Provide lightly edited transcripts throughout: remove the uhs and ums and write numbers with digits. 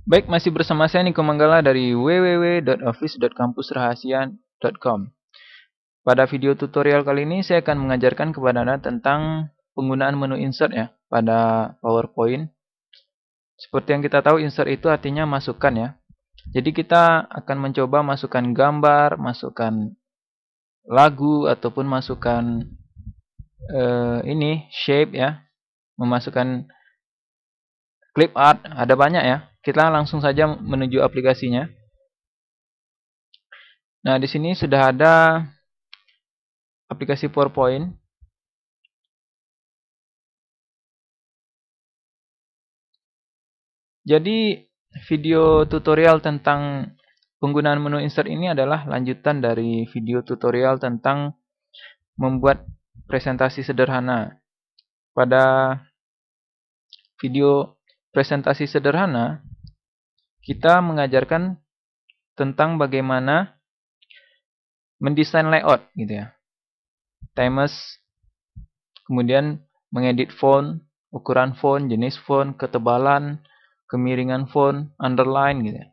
Baik, masih bersama saya Niko Manggala dari www.office.kampusrahasia.com. Pada video tutorial kali ini saya akan mengajarkan kepada Anda tentang penggunaan menu insert ya pada PowerPoint. Seperti yang kita tahu, insert itu artinya masukkan ya. Jadi kita akan mencoba masukkan gambar, masukkan lagu ataupun masukkan shape ya, memasukkan clip art, ada banyak ya. Kita langsung saja menuju aplikasinya. Nah, di sini sudah ada aplikasi PowerPoint. Jadi, video tutorial tentang penggunaan menu insert ini adalah lanjutan dari video tutorial tentang membuat presentasi sederhana. Pada video presentasi sederhana, kita mengajarkan tentang bagaimana mendesain layout gitu ya. Themes, kemudian mengedit font, ukuran font, jenis font, ketebalan, kemiringan font, underline gitu ya.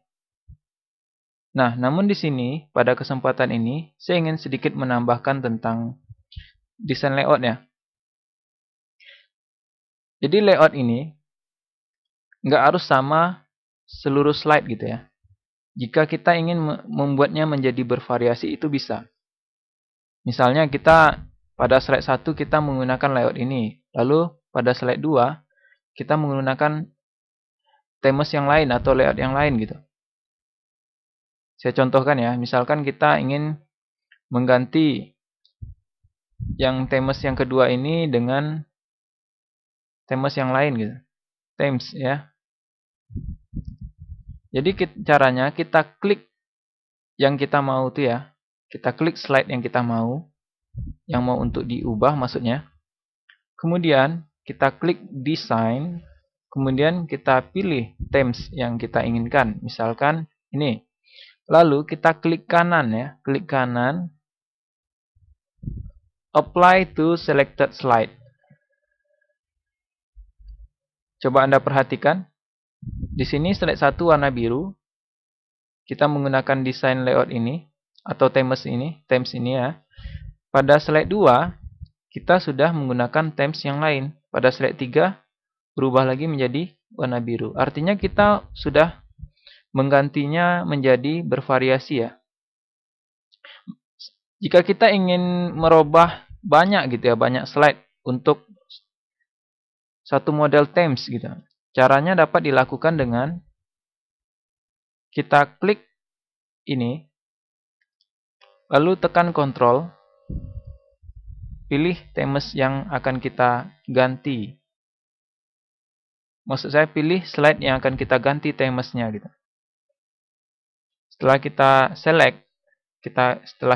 Nah, namun di sini pada kesempatan ini saya ingin sedikit menambahkan tentang desain layout ya. Jadi layout ini nggak harus sama seluruh slide gitu ya. Jika kita ingin membuatnya menjadi bervariasi itu bisa. Misalnya kita pada slide 1 kita menggunakan layout ini. Lalu pada slide 2 kita menggunakan themes yang lain atau layout yang lain gitu. Saya contohkan ya, misalkan kita ingin mengganti yang themes yang kedua ini dengan themes yang lain gitu. Themes ya. Jadi caranya kita klik yang kita mau tuh ya. Kita klik slide yang kita mau, yang mau untuk diubah maksudnya. Kemudian kita klik design, kemudian kita pilih themes yang kita inginkan. Misalkan ini. Lalu kita klik kanan ya, klik kanan, apply to selected slide. Coba Anda perhatikan. Di sini slide 1 warna biru. Kita menggunakan desain layout ini atau themes ini ya. Pada slide 2 kita sudah menggunakan themes yang lain. Pada slide 3 berubah lagi menjadi warna biru. Artinya kita sudah menggantinya menjadi bervariasi ya. Jika kita ingin merubah banyak gitu ya, banyak slide untuk satu model themes gitu. Caranya dapat dilakukan dengan kita klik ini, lalu tekan Ctrl, pilih themes yang akan kita ganti. Maksud saya pilih slide yang akan kita ganti themesnya gitu. Setelah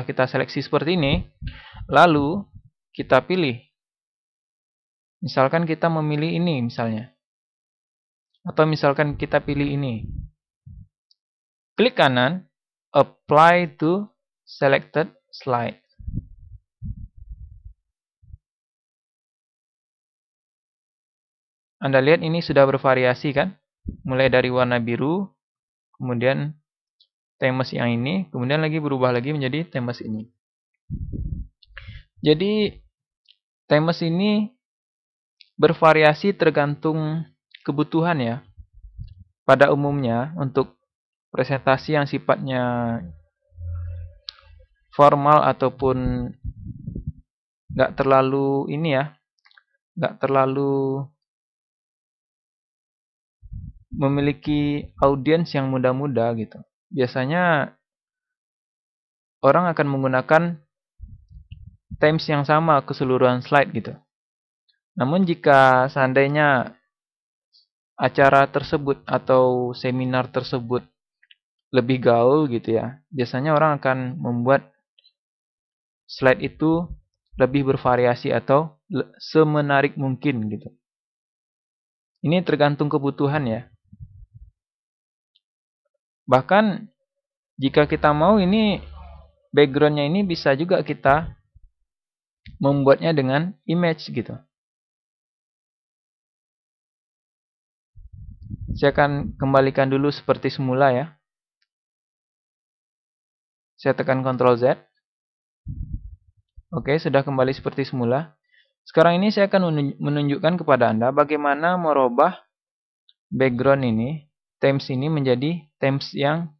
kita seleksi seperti ini, lalu kita pilih. Misalkan kita memilih ini misalnya. Atau misalkan kita pilih ini. Klik kanan, apply to selected slide. Anda lihat ini sudah bervariasi kan? Mulai dari warna biru, kemudian themes yang ini, kemudian lagi berubah lagi menjadi themes ini. Jadi themes ini bervariasi tergantung kebutuhan ya. Pada umumnya untuk presentasi yang sifatnya formal ataupun nggak terlalu nggak terlalu memiliki audiens yang muda-muda gitu. Biasanya orang akan menggunakan themes yang sama keseluruhan slide gitu. Namun jika seandainya acara tersebut atau seminar tersebut lebih gaul gitu ya, biasanya orang akan membuat slide itu lebih bervariasi atau semenarik mungkin gitu. Ini tergantung kebutuhan ya. Bahkan jika kita mau ini backgroundnya ini bisa juga kita membuatnya dengan image gitu. Saya akan kembalikan dulu seperti semula ya. Saya tekan Ctrl Z. Oke, sudah kembali seperti semula. Sekarang ini saya akan menunjukkan kepada Anda bagaimana merubah background ini, themes ini menjadi themes yang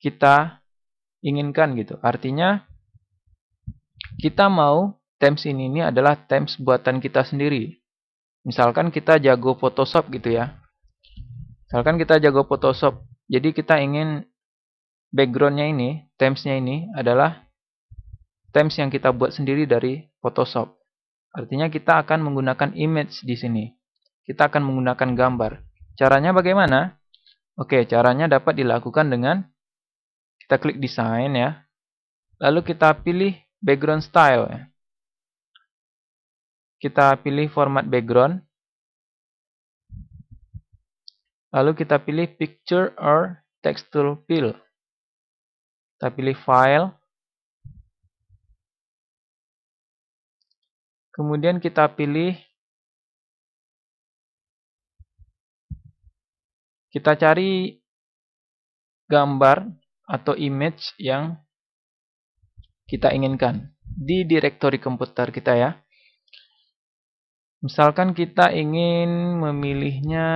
kita inginkan gitu. Artinya kita mau themes ini adalah themes buatan kita sendiri. Misalkan kita jago Photoshop gitu ya. Misalkan kita jago Photoshop, jadi kita ingin backgroundnya ini, themesnya ini adalah themes yang kita buat sendiri dari Photoshop. Artinya kita akan menggunakan image di sini. Kita akan menggunakan gambar. Caranya bagaimana? Oke, caranya dapat dilakukan dengan kita klik design ya. Lalu kita pilih background style ya. Kita pilih format background. Lalu kita pilih picture or texture fill. Kita pilih file. Kemudian kita pilih, kita cari gambar atau image yang kita inginkan di direktori komputer kita ya. Misalkan kita ingin memilihnya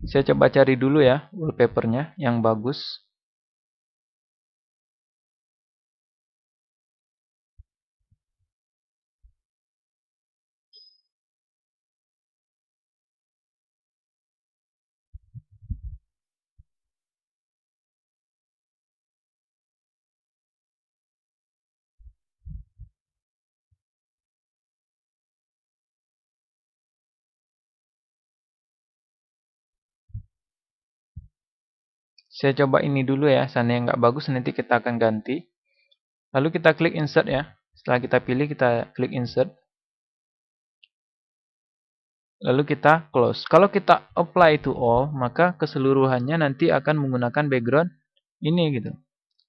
saya coba cari dulu ya wallpapernya yang bagus. Saya coba ini dulu ya, seandainya nggak bagus nanti kita akan ganti. Lalu kita klik insert ya. Setelah kita pilih, kita klik insert. Lalu kita close. Kalau kita apply to all, maka keseluruhannya nanti akan menggunakan background ini gitu.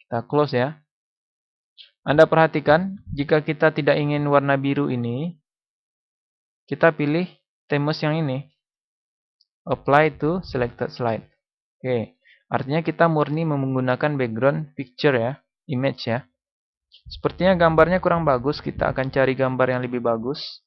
Kita close ya. Anda perhatikan, jika kita tidak ingin warna biru ini, kita pilih themes yang ini. Apply to selected slide. Oke, artinya kita murni menggunakan background picture ya, image ya. Sepertinya gambarnya kurang bagus, kita akan cari gambar yang lebih bagus.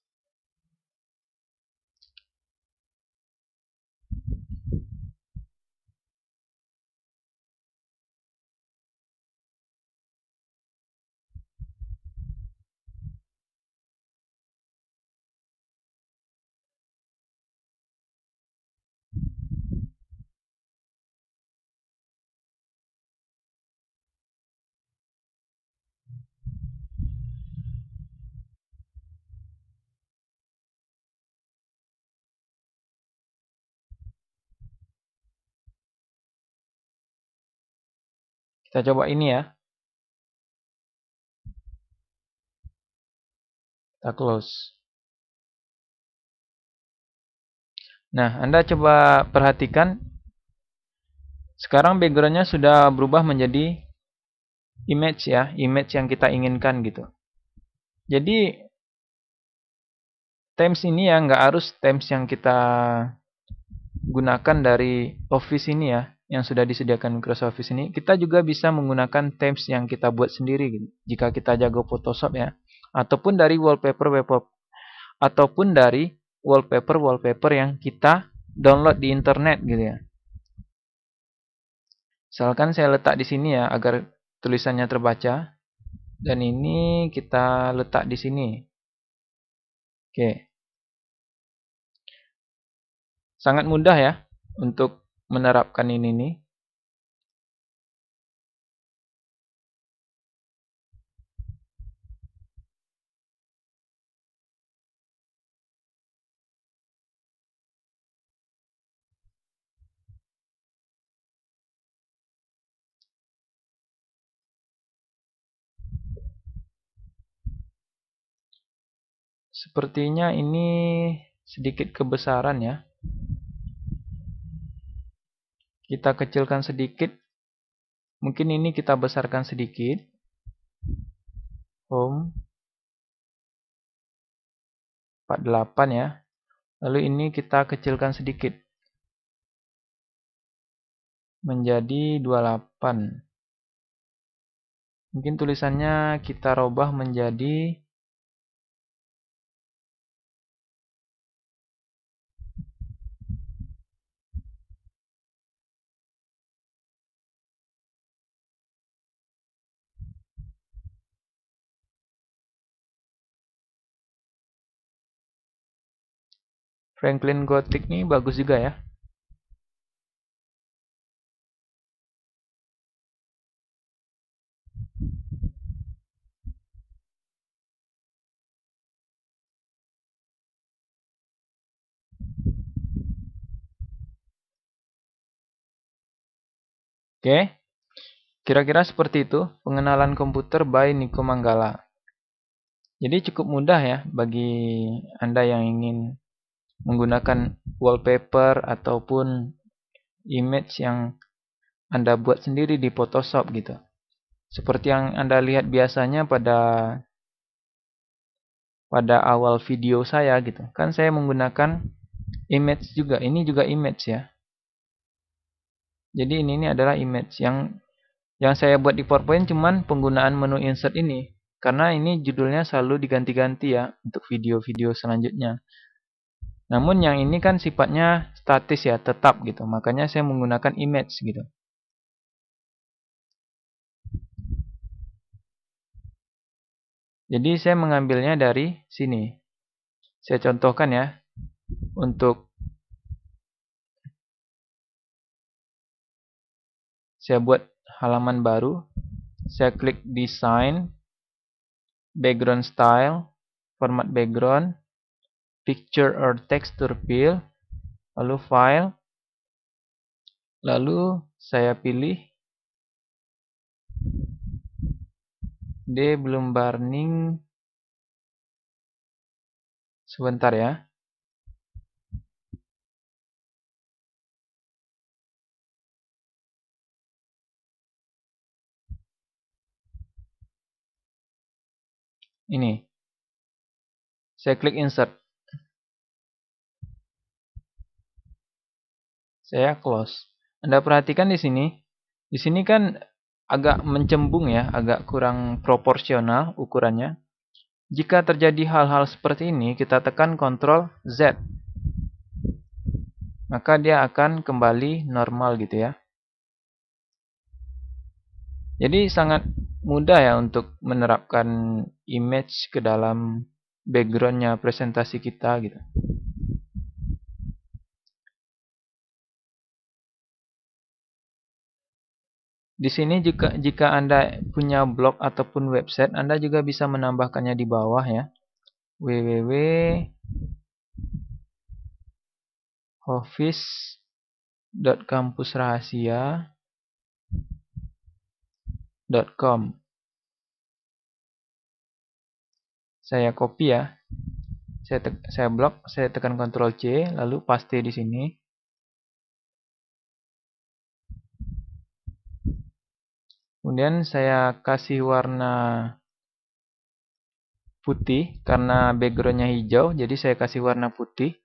Kita coba ini ya. Kita close. Nah, Anda coba perhatikan. Sekarang backgroundnya sudah berubah menjadi image ya. Image yang kita inginkan gitu. Jadi, themes ini ya nggak harus themes yang kita gunakan dari Office ini ya. Yang sudah disediakan Microsoft Office ini. Kita juga bisa menggunakan themes yang kita buat sendiri gitu. Jika kita jago Photoshop ya. Ataupun dari ataupun dari wallpaper yang kita download di internet gitu ya. Misalkan saya letak di sini ya agar tulisannya terbaca, dan ini kita letak di sini. Oke. Sangat mudah ya untuk menerapkan ini nih. Sepertinya ini sedikit kebesaran ya. Kita kecilkan sedikit. Mungkin ini kita besarkan sedikit. Home 48 ya. Lalu ini kita kecilkan sedikit. Menjadi 28. Mungkin tulisannya kita robah menjadi Franklin Gothic nih bagus juga ya. Oke, kira-kira seperti itu pengenalan komputer by Niko Manggala. Jadi cukup mudah ya bagi Anda yang ingin menggunakan wallpaper ataupun image yang Anda buat sendiri di Photoshop gitu. Seperti yang Anda lihat biasanya pada awal video saya gitu. Kan saya menggunakan image juga. Ini juga image ya. Jadi ini adalah image yang saya buat di PowerPoint cuman penggunaan menu insert ini. Karena ini judulnya selalu diganti-ganti ya untuk video-video selanjutnya. Namun yang ini kan sifatnya statis ya, tetap gitu. Makanya saya menggunakan image gitu. Jadi saya mengambilnya dari sini. Saya contohkan ya. Untuk saya buat halaman baru. Saya klik design, background style, format background, picture or texture fill, lalu file, lalu saya pilih D belum burning, sebentar ya. Ini, saya klik insert, saya close. Anda perhatikan di sini kan agak mencembung ya, agak kurang proporsional ukurannya. Jika terjadi hal-hal seperti ini, kita tekan Ctrl Z. Maka dia akan kembali normal gitu ya. Jadi sangat mudah ya untuk menerapkan image ke dalam backgroundnya presentasi kita gitu. Di sini jika Anda punya blog ataupun website, Anda juga bisa menambahkannya di bawah ya. www.kampusrahasia.com. Saya copy ya. Saya blok, saya tekan Ctrl C, lalu paste di sini. Kemudian saya kasih warna putih karena backgroundnya hijau, jadi saya kasih warna putih.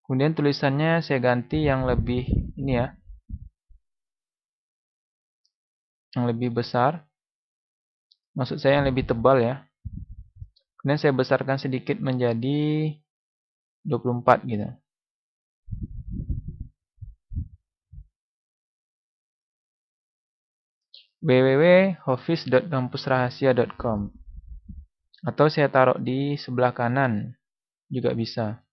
Kemudian tulisannya saya ganti yang lebih ini ya, yang lebih besar. Maksud saya yang lebih tebal ya. Kemudian saya besarkan sedikit menjadi 24 gitu. www.office.kampusrahasia.com. Atau saya taruh di sebelah kanan juga bisa.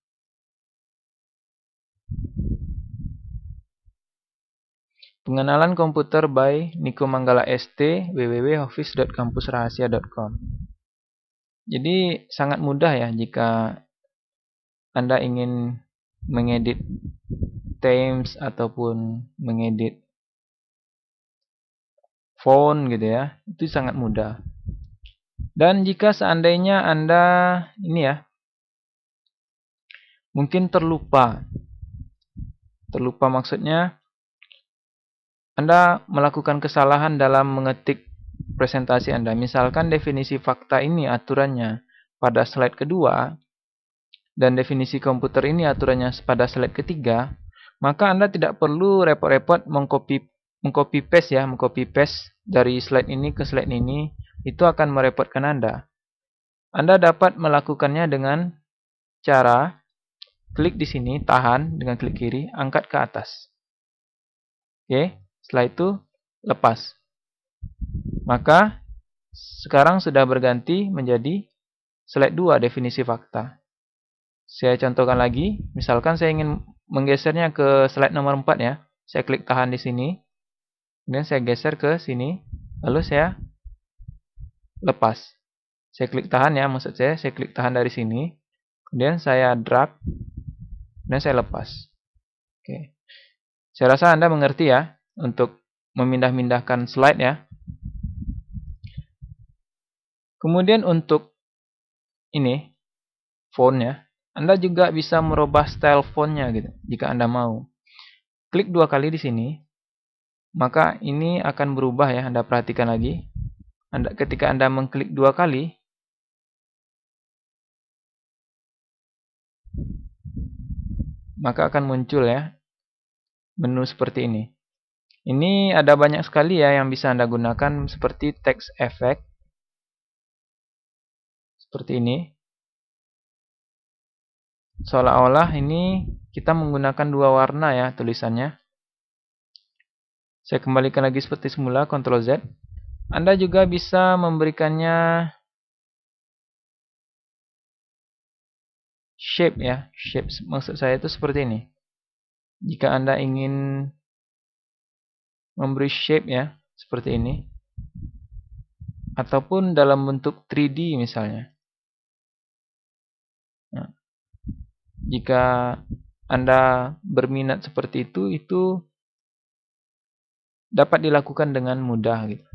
Pengenalan komputer by Niko Manggala ST, www.office.kampusrahasia.com. Jadi sangat mudah ya jika Anda ingin mengedit themes ataupun mengedit font gitu ya. Itu sangat mudah. Dan jika seandainya Anda ini ya, mungkin terlupa. Terlupa maksudnya Anda melakukan kesalahan dalam mengetik presentasi Anda. Misalkan definisi fakta ini aturannya pada slide kedua dan definisi komputer ini aturannya pada slide ketiga, maka Anda tidak perlu repot-repot mengcopy paste dari slide ini ke slide ini. Itu akan merepotkan Anda. Anda dapat melakukannya dengan cara klik di sini, tahan dengan klik kiri, angkat ke atas. Oke. Setelah itu, lepas. Maka, sekarang sudah berganti menjadi slide 2 definisi fakta. Saya contohkan lagi. Misalkan saya ingin menggesernya ke slide nomor 4 ya. Saya klik tahan di sini. Kemudian saya geser ke sini. Lalu saya lepas. Saya klik tahan ya, maksud saya klik tahan dari sini. Kemudian saya drag. Dan saya lepas. Oke. Saya rasa Anda mengerti ya. Untuk memindah-mindahkan slide ya. Kemudian untuk ini font ya, Anda juga bisa merubah style fontnya gitu jika Anda mau. Klik 2 kali di sini, maka ini akan berubah ya. Anda perhatikan lagi. Ketika Anda mengklik 2 kali, maka akan muncul ya menu seperti ini. Ini ada banyak sekali ya yang bisa Anda gunakan seperti text effect. Seperti ini. Seolah-olah ini kita menggunakan 2 warna ya tulisannya. Saya kembalikan lagi seperti semula, Ctrl Z. Anda juga bisa memberikannya shape ya. Shape maksud saya itu seperti ini. Jika Anda ingin memberi shape ya, seperti ini. Ataupun dalam bentuk 3D misalnya. Nah, jika Anda berminat seperti itu dapat dilakukan dengan mudah gitu.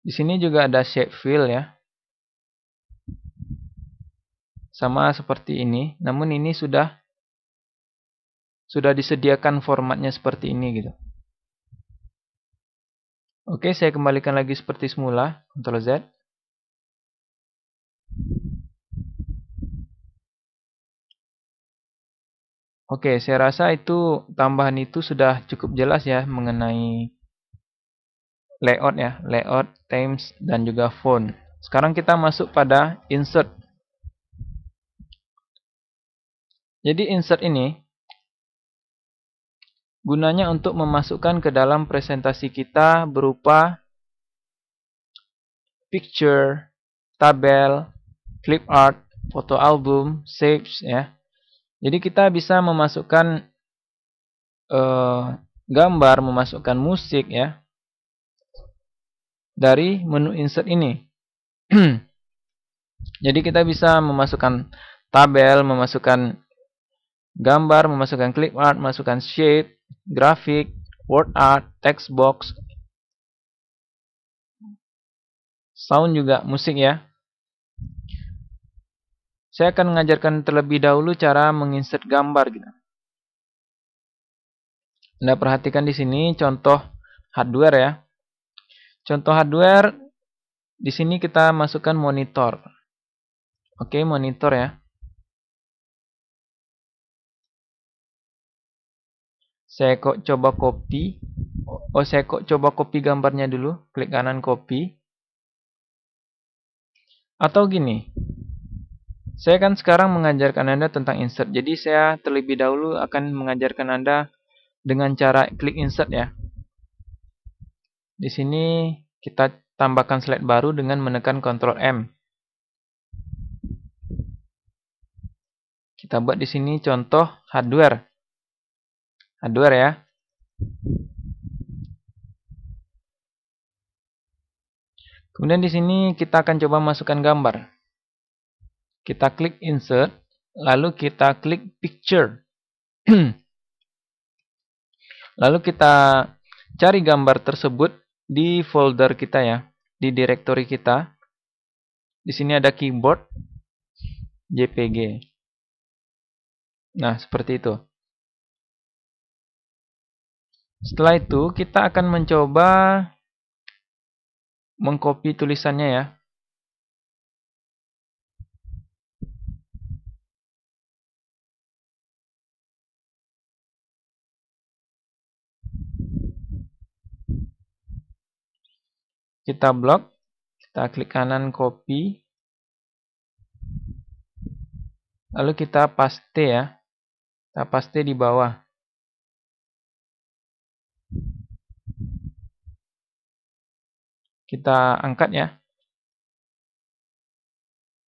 Di sini juga ada shape fill ya. Sama seperti ini, namun ini sudah disediakan formatnya seperti ini gitu. Oke, saya kembalikan lagi seperti semula, Ctrl Z. Oke, saya rasa itu tambahan itu sudah cukup jelas ya mengenai layout ya, layout, themes, dan juga font. Sekarang kita masuk pada insert. Jadi insert ini gunanya untuk memasukkan ke dalam presentasi kita berupa picture, tabel, clip art, foto album, shapes ya. Jadi kita bisa memasukkan gambar, memasukkan musik ya dari menu insert ini. Jadi kita bisa memasukkan tabel, memasukkan gambar, memasukkan clip art, memasukkan shape, grafik, word art, text box, sound juga, musik ya. Saya akan mengajarkan terlebih dahulu cara menginsert gambar gitu. Anda perhatikan di sini contoh hardware ya. Contoh hardware di sini kita masukkan monitor. Oke, monitor ya. Saya coba copy. Saya coba copy gambarnya dulu. Klik kanan copy. Atau gini. Saya kan sekarang mengajarkan Anda tentang insert. Jadi saya terlebih dahulu akan mengajarkan Anda dengan cara klik insert ya. Di sini kita tambahkan slide baru dengan menekan Ctrl M. Kita buat di sini contoh hardware. hardware ya. Kemudian di sini kita akan coba masukkan gambar. Kita klik insert, lalu kita klik picture. Lalu kita cari gambar tersebut di folder kita ya, di directory kita. Di sini ada keyboard JPG. Nah, seperti itu. Setelah itu kita akan mencoba mengcopy tulisannya ya. Kita blok, kita klik kanan copy, lalu kita paste ya, kita paste di bawah. Kita angkat ya.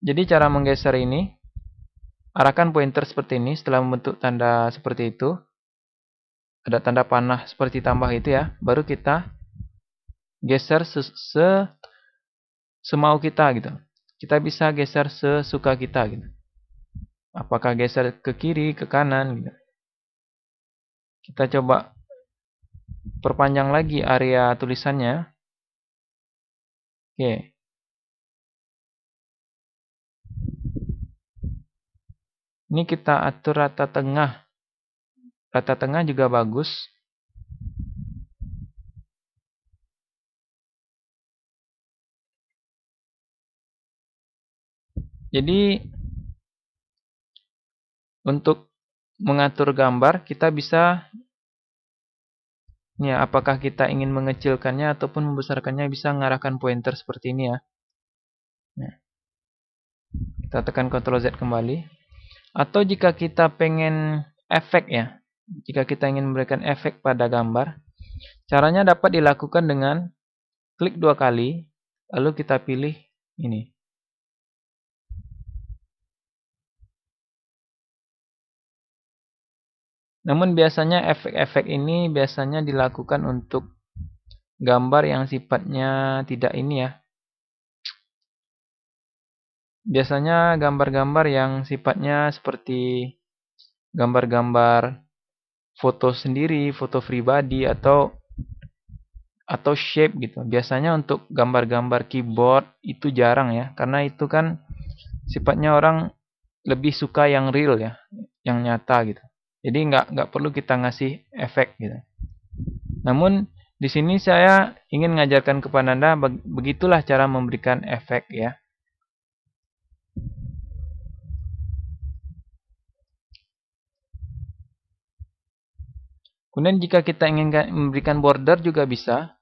Jadi cara menggeser ini, arahkan pointer seperti ini. Setelah membentuk tanda seperti itu, ada tanda panah seperti tambah itu ya, baru kita geser semau kita gitu. Kita bisa geser sesuka kita gitu. Apakah geser ke kiri, ke kanan gitu. Kita coba perpanjang lagi area tulisannya. Oke. Ini kita atur rata tengah. Rata tengah juga bagus. Jadi untuk mengatur gambar kita bisa ya, apakah kita ingin mengecilkannya ataupun membesarkannya, bisa mengarahkan pointer seperti ini ya. Nah, kita tekan Ctrl Z kembali. Atau jika kita pengen efek ya, jika kita ingin memberikan efek pada gambar, caranya dapat dilakukan dengan klik 2 kali, lalu kita pilih ini. Namun biasanya efek-efek ini biasanya dilakukan untuk gambar yang sifatnya tidak ini ya. Biasanya gambar-gambar yang sifatnya seperti gambar-gambar foto sendiri, foto pribadi atau shape gitu. Biasanya untuk gambar-gambar keyboard itu jarang ya, karena itu kan sifatnya orang lebih suka yang real ya, yang nyata gitu. Jadi nggak perlu kita ngasih efek gitu. Namun di sini saya ingin mengajarkan kepada Anda begitulah cara memberikan efek ya. Kemudian jika kita ingin memberikan border juga bisa.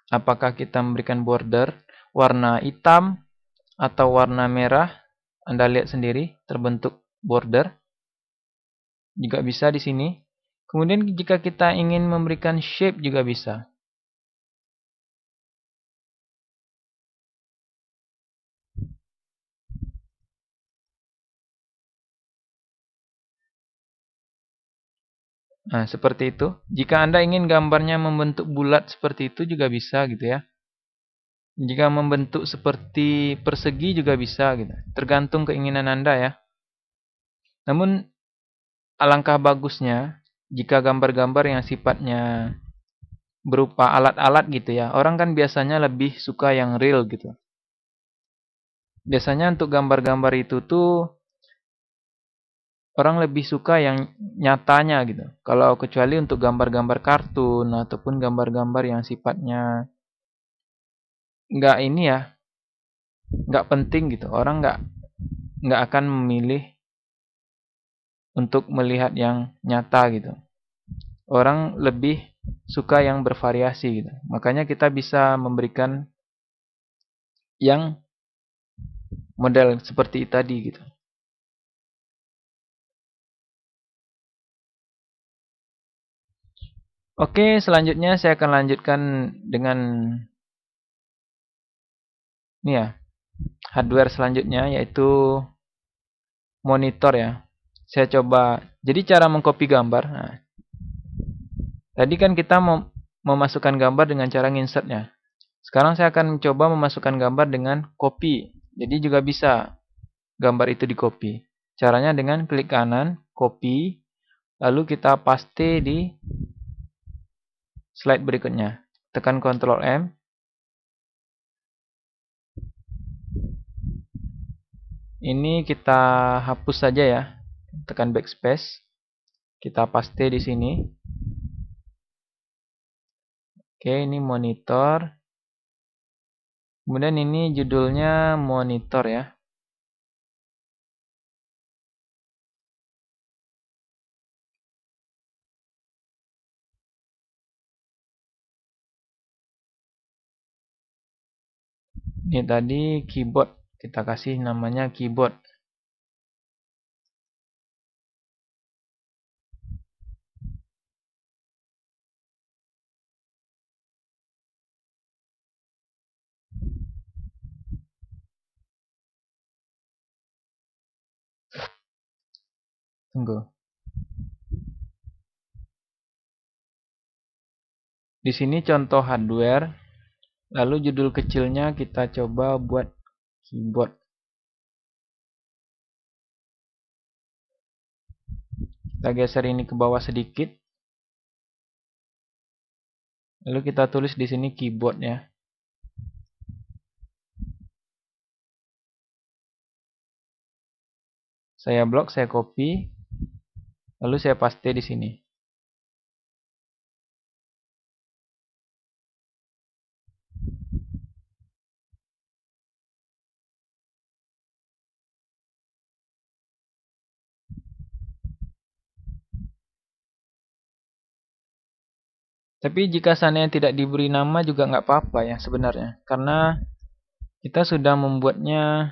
Apakah kita memberikan border warna hitam atau warna merah? Anda lihat sendiri terbentuk border. Juga bisa di sini. Kemudian jika kita ingin memberikan shape juga bisa. Nah, seperti itu. Jika Anda ingin gambarnya membentuk bulat seperti itu juga bisa gitu ya. Jika membentuk seperti persegi juga bisa gitu. Tergantung keinginan Anda ya. Namun alangkah bagusnya jika gambar-gambar yang sifatnya berupa alat-alat gitu ya. Orang kan biasanya lebih suka yang real gitu. Biasanya untuk gambar-gambar itu tuh orang lebih suka yang nyatanya gitu. Kalau kecuali untuk gambar-gambar kartun ataupun gambar-gambar yang sifatnya nggak ini ya, nggak penting gitu. Orang nggak akan memilih untuk melihat yang nyata gitu. Orang lebih suka yang bervariasi gitu. Makanya kita bisa memberikan yang model seperti tadi gitu. Oke, selanjutnya saya akan lanjutkan dengan ini ya, hardware selanjutnya yaitu monitor ya. Saya coba, jadi cara mengcopy gambar. Nah, Tadi kan kita memasukkan gambar dengan cara nginsertnya. Sekarang saya akan mencoba memasukkan gambar dengan copy. Jadi juga bisa gambar itu di copy. Caranya dengan klik kanan, copy, lalu kita paste di slide berikutnya. Tekan Ctrl M. Ini kita hapus saja ya. Tekan backspace. Kita paste di sini. Oke, ini monitor. Kemudian ini judulnya monitor ya. Ini tadi keyboard. Kita kasih namanya keyboard. Tunggu. Di sini contoh hardware. Lalu judul kecilnya kita coba buat keyboard. Kita geser ini ke bawah sedikit. Lalu kita tulis di sini keyboard ya. Saya blok, saya copy. Lalu saya paste di sini. Tapi jika seandainya tidak diberi nama juga nggak apa-apa ya sebenarnya. Karena kita sudah membuatnya,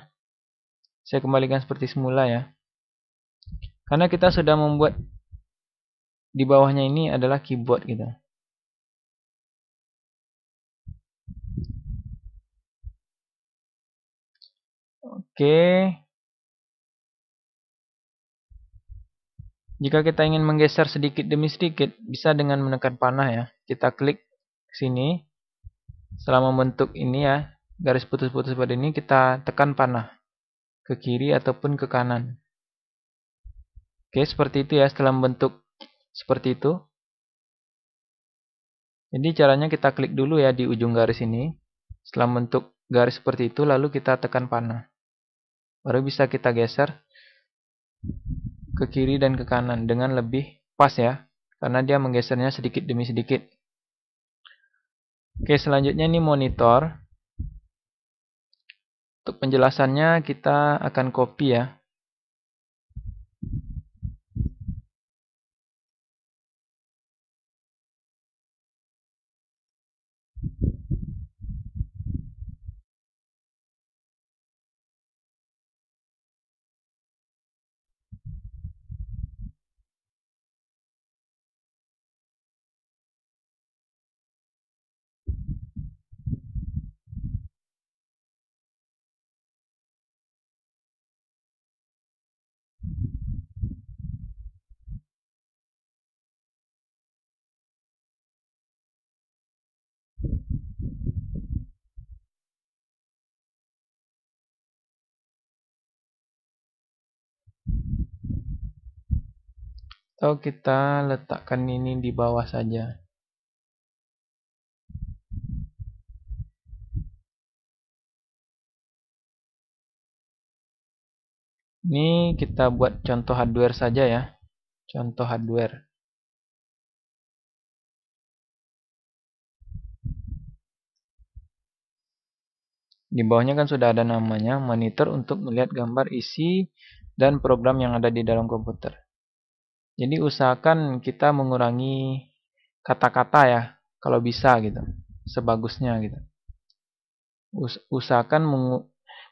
saya kembalikan seperti semula ya. Karena kita sudah membuat di bawahnya ini adalah keyboard gitu. Oke. Jika kita ingin menggeser sedikit demi sedikit, bisa dengan menekan panah ya. Kita klik sini. Setelah membentuk ini ya, garis putus-putus pada ini, kita tekan panah ke kiri ataupun ke kanan. Oke, seperti itu ya setelah membentuk seperti itu. Jadi caranya kita klik dulu ya di ujung garis ini. Setelah membentuk garis seperti itu, lalu kita tekan panah. Baru bisa kita geser ke kiri dan ke kanan dengan lebih pas ya. Karena dia menggesernya sedikit demi sedikit. Oke, selanjutnya ini monitor. Untuk penjelasannya kita akan copy ya. Atau kita letakkan ini di bawah saja. Ini kita buat contoh hardware saja ya. Contoh hardware. Di bawahnya kan sudah ada namanya, monitor untuk melihat gambar isi dan program yang ada di dalam komputer. Jadi usahakan kita mengurangi kata-kata ya, kalau bisa gitu. Sebagusnya gitu. Usahakan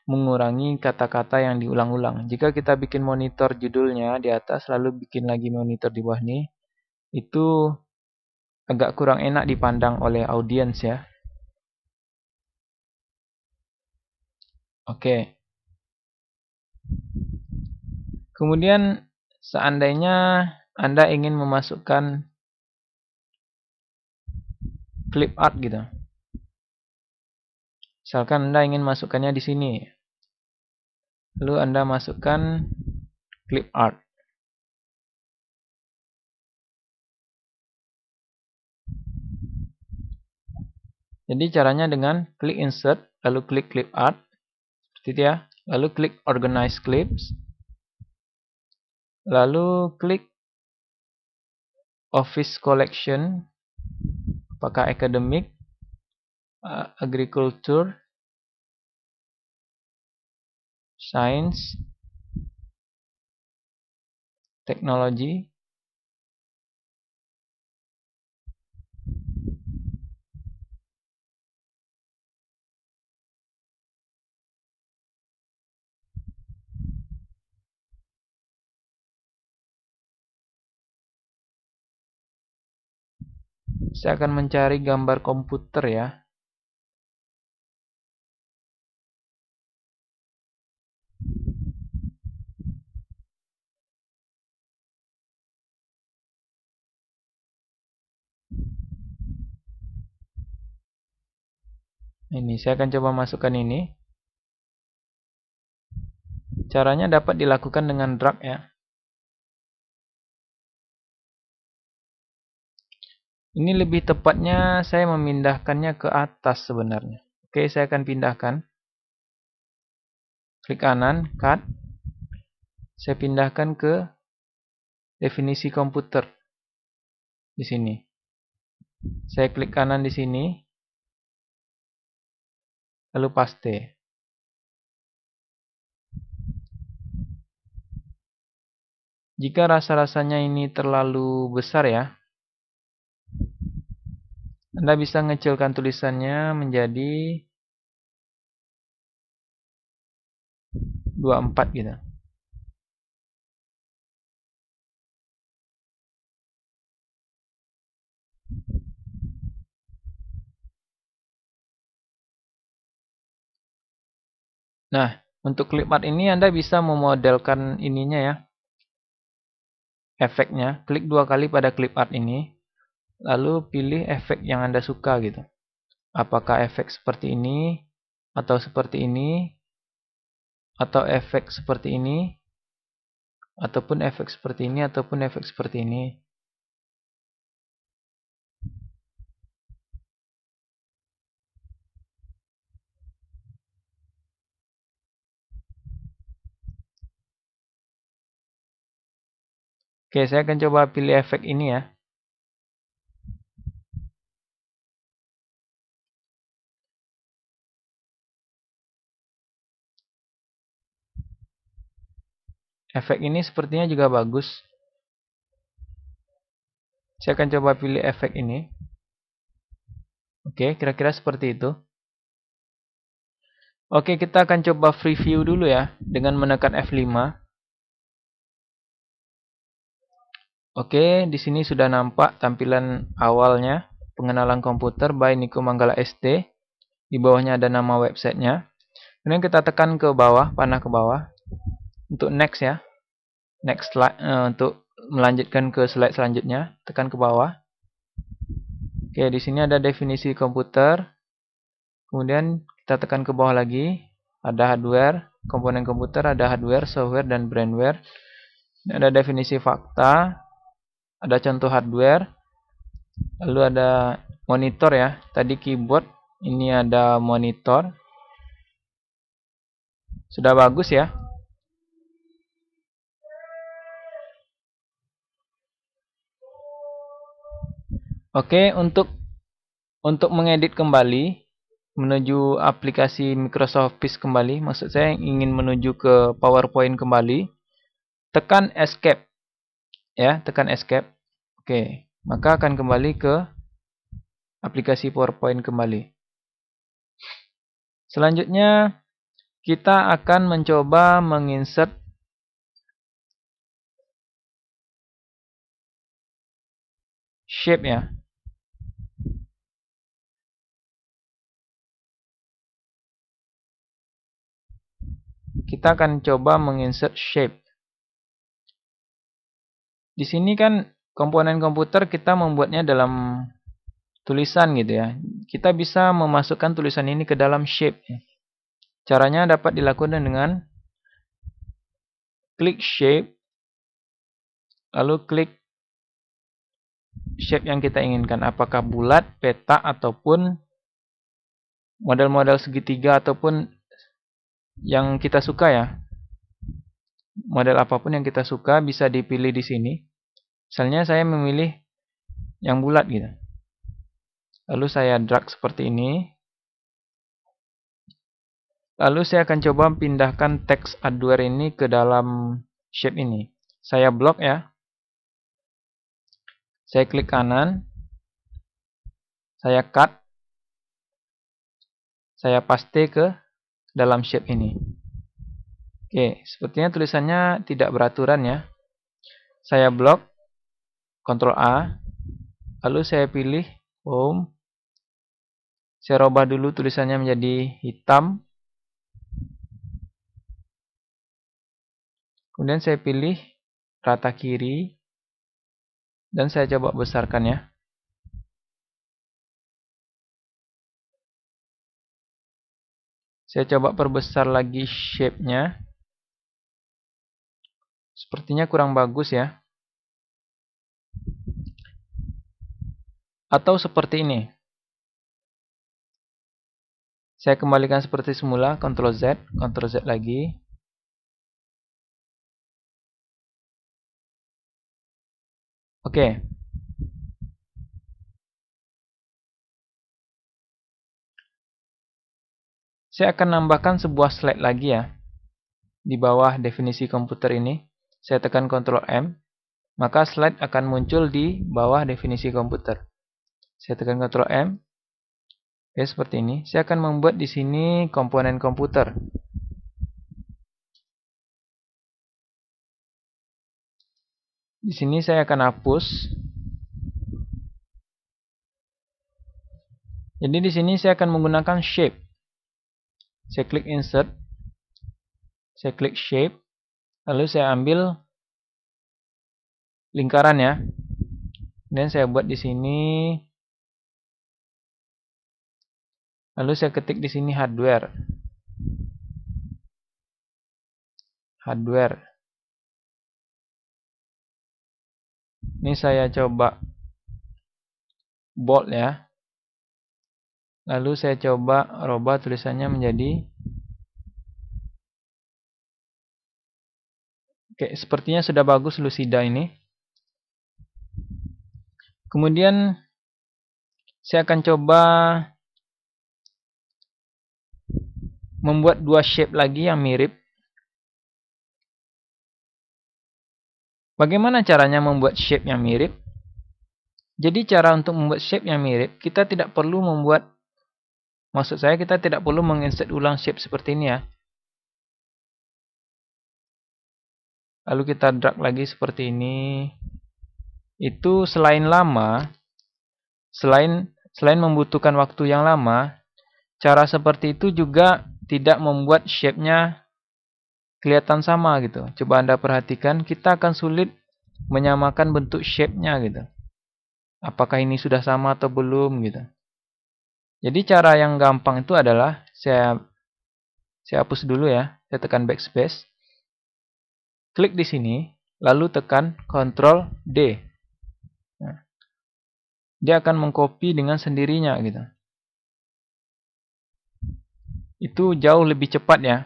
mengurangi kata-kata yang diulang-ulang. Jika kita bikin monitor judulnya di atas, lalu bikin lagi monitor di bawah ini, itu agak kurang enak dipandang oleh audiens ya. Oke. Kemudian seandainya Anda ingin memasukkan clip art gitu. Misalkan Anda ingin masukkannya di sini. Lalu Anda masukkan clip art. Jadi caranya dengan klik insert, lalu klik clip art, seperti itu ya. Lalu klik organize clips, lalu klik office collection, apakah academic, agriculture, science, technology. Saya akan mencari gambar komputer ya. Ini saya akan coba masukkan ini. Caranya dapat dilakukan dengan drag ya. Ini lebih tepatnya saya memindahkannya ke atas sebenarnya. Oke, saya akan pindahkan. Klik kanan, cut. Saya pindahkan ke definisi komputer. Di sini. Saya klik kanan di sini. Lalu paste. Jika rasa-rasanya ini terlalu besar ya, Anda bisa ngecilkan tulisannya menjadi 24 gitu. Nah, untuk clip art ini Anda bisa memodelkan ininya ya. Efeknya, klik 2 kali pada clip art ini, lalu pilih efek yang Anda suka gitu. Apakah efek seperti ini, atau seperti ini, atau efek seperti ini, ataupun efek seperti ini, ataupun efek seperti ini. Oke, saya akan coba pilih efek ini ya. Efek ini sepertinya juga bagus. Saya akan coba pilih efek ini. Oke, kira-kira seperti itu. Oke, kita akan coba preview dulu ya, dengan menekan F5. Oke, di sini sudah nampak tampilan awalnya, pengenalan komputer by Niko Manggala ST. Di bawahnya ada nama websitenya. Kemudian kita tekan ke bawah, panah ke bawah. Untuk next ya. Next slide, untuk melanjutkan ke slide selanjutnya, tekan ke bawah. Oke, di sini ada definisi komputer. Kemudian kita tekan ke bawah lagi. Ada hardware, komponen komputer, ada hardware, software, dan brandware. Ini ada definisi fakta. Ada contoh hardware. Lalu ada monitor ya. Tadi keyboard, ini ada monitor. Sudah bagus ya. Oke, untuk mengedit kembali menuju aplikasi Microsoft Office kembali, maksud saya ingin menuju ke PowerPoint kembali, tekan escape. Ya, tekan escape. Oke, maka akan kembali ke aplikasi PowerPoint kembali. Selanjutnya kita akan mencoba menginsert shape ya. Kita akan coba menginsert shape. Di sini kan komponen komputer kita membuatnya dalam tulisan gitu ya. Kita bisa memasukkan tulisan ini ke dalam shape. Caranya dapat dilakukan dengan klik shape, lalu klik shape yang kita inginkan. Apakah bulat, peta, ataupun model-model segitiga, ataupun yang kita suka ya. Model apapun yang kita suka bisa dipilih di sini. Misalnya saya memilih yang bulat gitu. Lalu saya drag seperti ini. Lalu saya akan coba pindahkan teks hardware ini ke dalam shape ini. Saya blok ya. Saya klik kanan. Saya cut. Saya paste ke dalam shape ini. Oke, sepertinya tulisannya tidak beraturan ya. Saya blok, Ctrl A. Lalu saya pilih home. Saya rubah dulu tulisannya menjadi hitam. Kemudian saya pilih rata kiri. Dan saya coba besarkan ya. Saya coba perbesar lagi shape-nya. Sepertinya kurang bagus ya. Atau seperti ini. Saya kembalikan seperti semula, Ctrl Z lagi. Oke. Saya akan nambahkan sebuah slide lagi ya. Di bawah definisi komputer ini, saya tekan Ctrl M, maka slide akan muncul di bawah definisi komputer. Saya tekan Ctrl M. Oke, seperti ini. Saya akan membuat di sini komponen komputer. Di sini saya akan hapus. Jadi di sini saya akan menggunakan shape. Saya klik insert. Saya klik shape. Lalu saya ambil lingkaran ya. Dan saya buat di sini. Lalu saya ketik di sini hardware. Hardware. Ini saya coba bold ya. Lalu saya coba rubah tulisannya menjadi. Oke, sepertinya sudah bagus Lucida ini. Kemudian saya akan coba membuat dua shape lagi yang mirip. Bagaimana caranya membuat shape yang mirip? Jadi cara untuk membuat shape yang mirip, kita tidak perlu membuat, maksud saya kita tidak perlu menginsert ulang shape seperti ini ya. Lalu kita drag lagi seperti ini. Itu selain lama, selain membutuhkan waktu yang lama, cara seperti itu juga tidak membuat shape-nya kelihatan sama gitu. Coba Anda perhatikan, kita akan sulit menyamakan bentuk shape-nya gitu. Apakah ini sudah sama atau belum gitu. Jadi cara yang gampang itu adalah saya hapus dulu ya. Saya tekan backspace. Klik di sini, lalu tekan Ctrl D. Nah, dia akan mengcopy dengan sendirinya gitu. Itu jauh lebih cepat ya.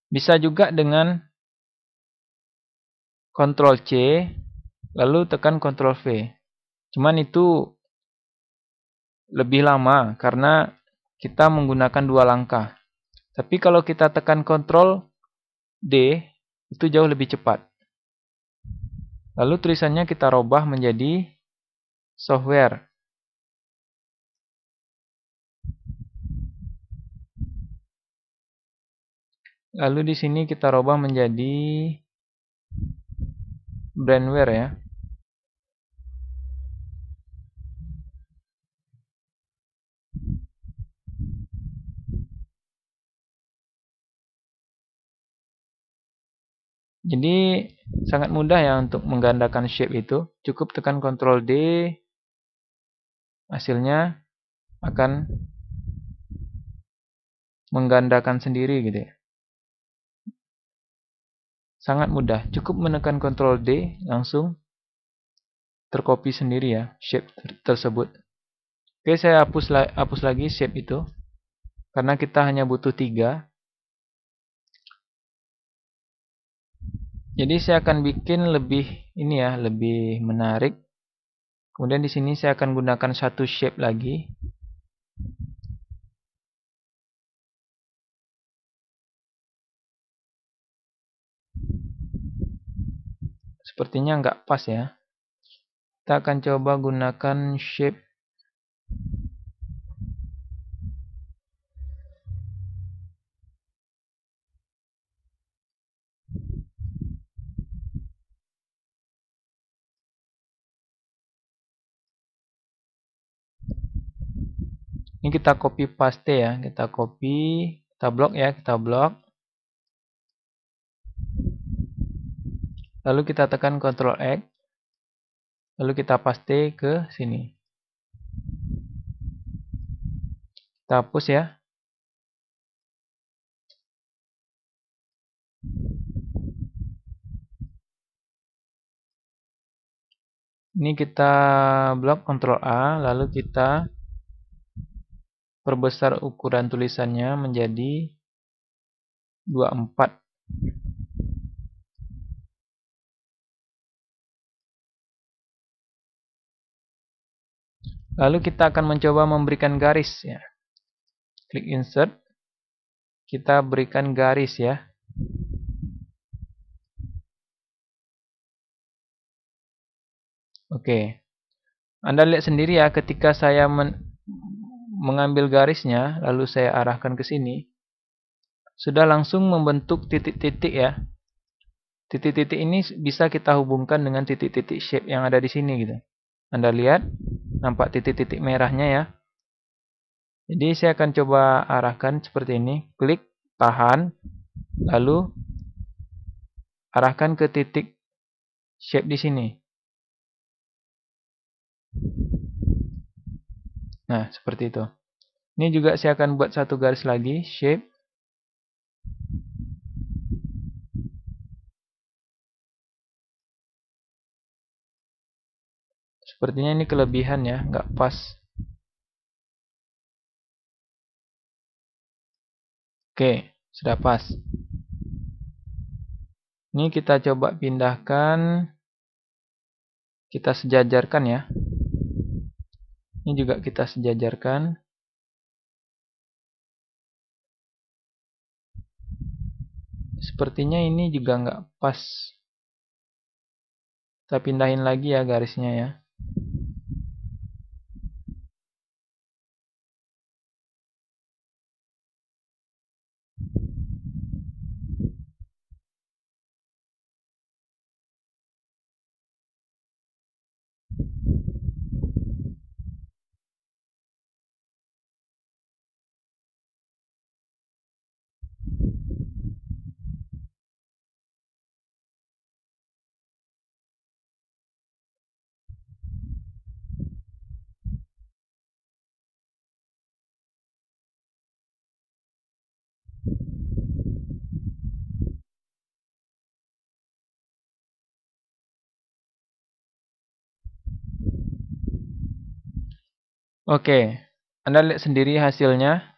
Bisa juga dengan Ctrl C, lalu tekan Ctrl V. Cuman itu lebih lama karena kita menggunakan dua langkah. Tapi kalau kita tekan Ctrl D, itu jauh lebih cepat. Lalu tulisannya kita robah menjadi software. Lalu di sini kita robah menjadi brandware ya. Jadi sangat mudah ya untuk menggandakan shape itu. Cukup tekan Ctrl D. hasilnya akan menggandakan sendiri gitu ya. Sangat mudah, cukup menekan Ctrl D langsung tercopy sendiri ya shape tersebut. Oke, saya hapus lagi shape itu karena kita hanya butuh 3. Jadi saya akan bikin lebih ini ya, lebih menarik. Kemudian di sini saya akan gunakan satu shape lagi. Sepertinya nggak pas ya. Kita akan coba gunakan shape. Ini kita copy paste ya, kita copy, kita blok ya, kita blok. Lalu kita tekan Ctrl X. Lalu kita paste ke sini. Kita hapus ya. Ini kita blok Ctrl A, lalu kita perbesar ukuran tulisannya menjadi 24. Lalu kita akan mencoba memberikan garis ya. Klik insert. Kita berikan garis ya. Oke. Anda lihat sendiri ya, ketika saya mengambil garisnya, lalu saya arahkan ke sini, sudah langsung membentuk titik-titik ya. Titik-titik ini bisa kita hubungkan dengan titik-titik shape yang ada di sini gitu. Anda lihat, nampak titik-titik merahnya ya. Jadi saya akan coba arahkan seperti ini. Klik, tahan, lalu arahkan ke titik shape di sini. Nah, seperti itu. Ini juga saya akan buat satu garis lagi, shape. Sepertinya ini kelebihan ya, nggak pas. Oke, sudah pas. Ini kita coba pindahkan, kita sejajarkan ya. Ini juga kita sejajarkan. Sepertinya ini juga nggak pas. Kita pindahin lagi ya garisnya ya. Oke, Anda lihat sendiri hasilnya.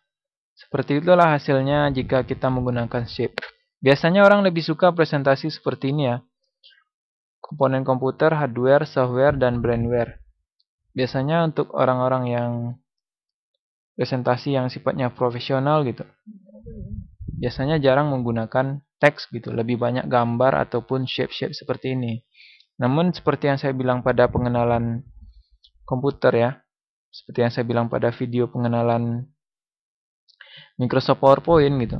Seperti itulah hasilnya jika kita menggunakan shape. Biasanya orang lebih suka presentasi seperti ini ya. Komponen komputer, hardware, software, dan brandware. Biasanya untuk orang-orang yang presentasi yang sifatnya profesional gitu, biasanya jarang menggunakan teks gitu, lebih banyak gambar ataupun shape-shape seperti ini. Namun seperti yang saya bilang pada pengenalan komputer ya, seperti yang saya bilang pada video pengenalan Microsoft PowerPoint gitu,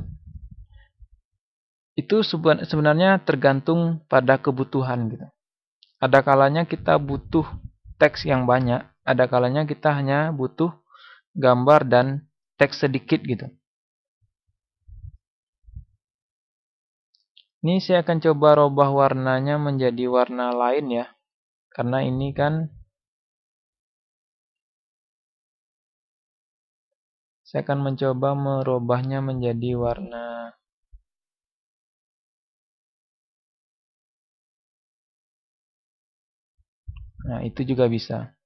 itu sebenarnya tergantung pada kebutuhan gitu. Ada kalanya kita butuh teks yang banyak, ada kalanya kita hanya butuh gambar dan teks sedikit gitu. Ini saya akan coba rubah warnanya menjadi warna lain ya. Karena ini kan Saya akan mencoba merubahnya menjadi warna. Nah, itu juga bisa.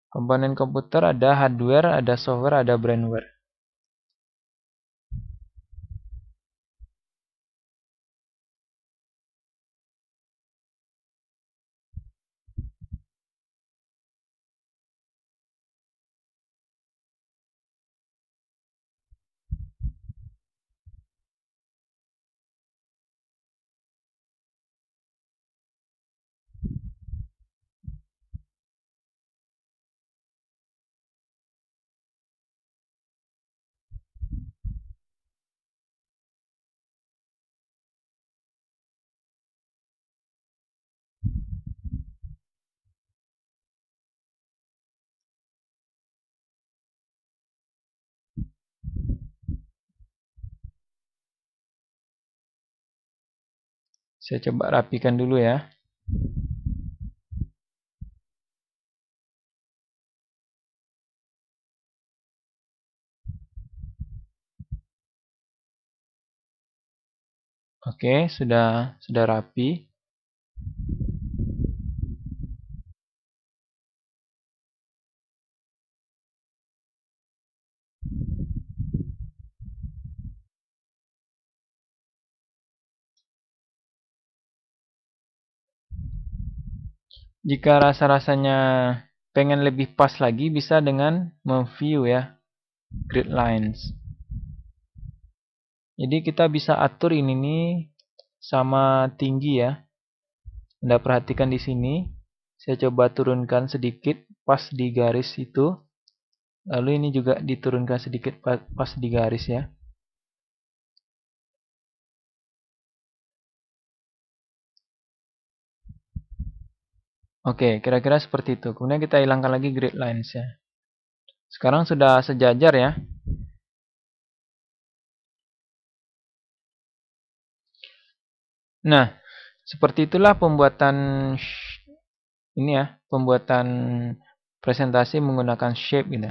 Komponen komputer ada hardware, ada software, ada brandware. Saya coba rapikan dulu ya. Oke, sudah rapi. Jika rasa-rasanya pengen lebih pas lagi, bisa dengan memview ya, grid lines. Jadi kita bisa atur ini nih sama tinggi ya. Anda perhatikan di sini. Saya coba turunkan sedikit pas di garis itu. Lalu ini juga diturunkan sedikit pas di garis ya. Oke, kira-kira seperti itu. Kemudian kita hilangkan lagi grid lines ya. Sekarang sudah sejajar ya. Nah, seperti itulah pembuatan ini ya, pembuatan presentasi menggunakan shape gitu.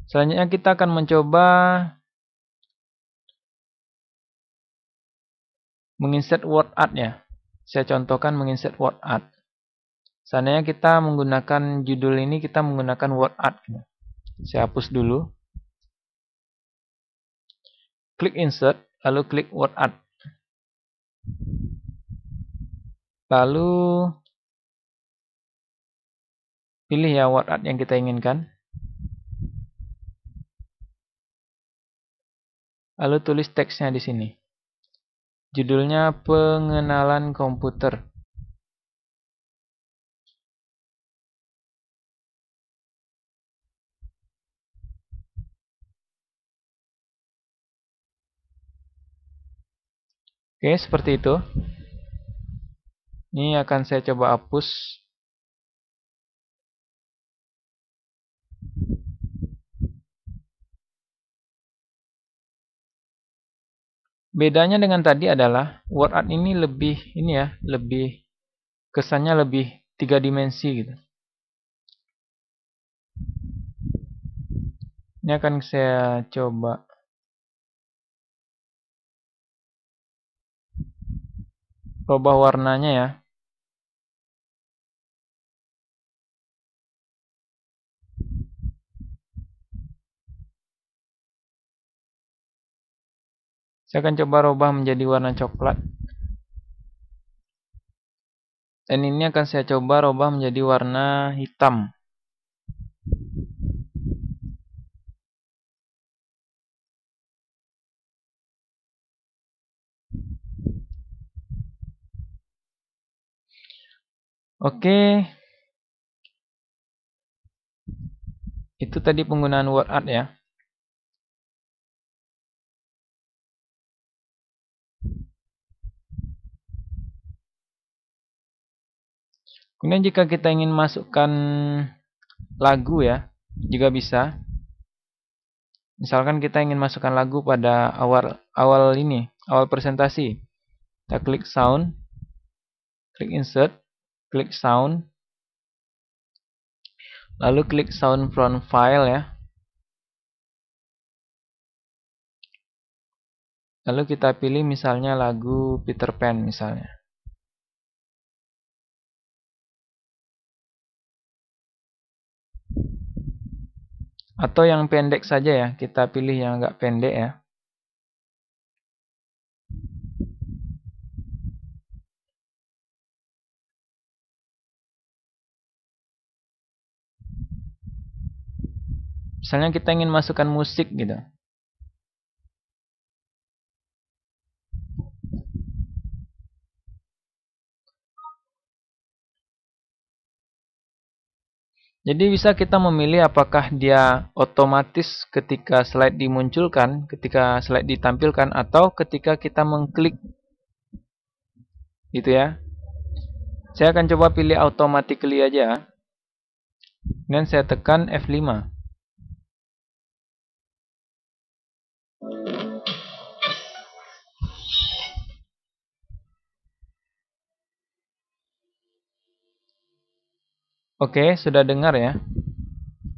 Selanjutnya kita akan mencoba menginsert word art ya. Saya contohkan menginsert word art. Seandainya kita menggunakan judul ini, kita menggunakan word art gitu. Saya hapus dulu. Klik insert, lalu klik word art. Lalu pilih ya word art yang kita inginkan. Lalu tulis teksnya di sini. Judulnya pengenalan komputer. Oke, seperti itu. Ini akan saya coba hapus. Bedanya dengan tadi adalah word art ini lebih lebih kesannya lebih 3 dimensi gitu. Ini akan saya coba rubah warnanya ya. Saya akan coba rubah menjadi warna coklat. Dan ini akan saya coba rubah menjadi warna hitam. Oke. Itu tadi penggunaan word art ya. Kemudian jika kita ingin masukkan lagu ya, juga bisa. Misalkan kita ingin masukkan lagu pada awal presentasi. Kita klik sound, klik insert, klik sound, lalu klik sound from file ya. Lalu kita pilih misalnya lagu Peter Pan misalnya. Atau yang pendek saja ya, kita pilih yang agak pendek ya. Misalnya kita ingin masukkan musik gitu. Jadi bisa kita memilih apakah dia otomatis ketika slide dimunculkan, ketika slide ditampilkan, atau ketika kita mengklik gitu ya. Saya akan coba pilih automatically aja. Dan saya tekan F5. Oke, sudah dengar ya.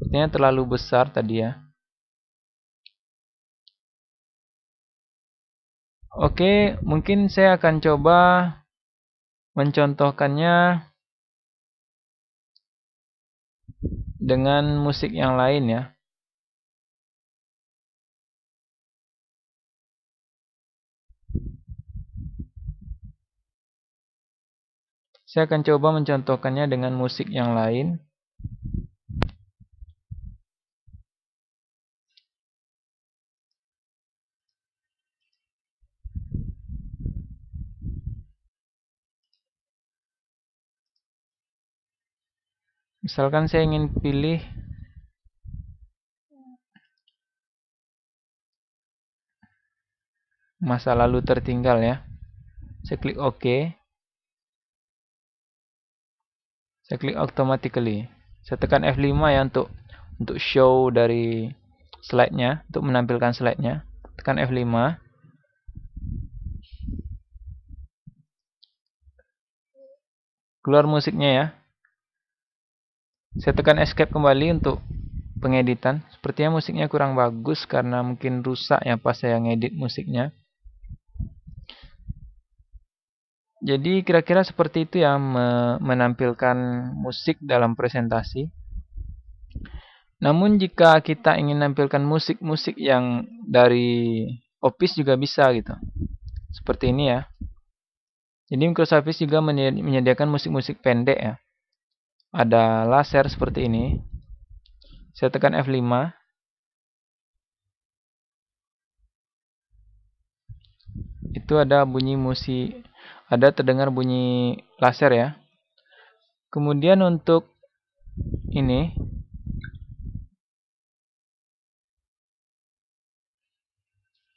Sepertinya terlalu besar tadi ya. Oke, mungkin saya akan coba mencontohkannya dengan musik yang lain ya. Saya akan coba mencontohkannya dengan musik yang lain. Misalkan saya ingin pilih masa lalu tertinggal ya. Saya klik OK. Saya klik automatically. Saya tekan F5 ya untuk show dari slide-nya, untuk menampilkan slide-nya. Tekan F5. Keluar musiknya ya. Saya tekan escape kembali untuk pengeditan. Sepertinya musiknya kurang bagus karena mungkin rusak ya pas saya ngedit musiknya. Jadi kira-kira seperti itu ya menampilkan musik dalam presentasi. Namun jika kita ingin menampilkan musik-musik yang dari Office juga bisa gitu. Seperti ini ya. Jadi Microsoft Office juga menyediakan musik-musik pendek ya. Ada laser seperti ini. Saya tekan F5. Itu ada bunyi musik, ada terdengar bunyi laser ya. Kemudian untuk ini,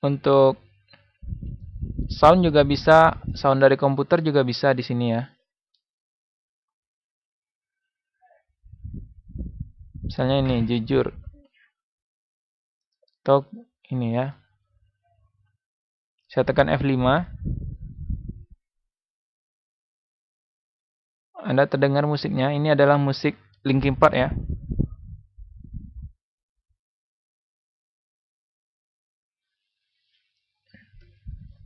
untuk sound juga bisa, sound dari komputer juga bisa di sini ya. Misalnya ini jujur. Atau ini ya. Saya tekan F5. Anda terdengar musiknya. Ini adalah musik Linkin Park ya.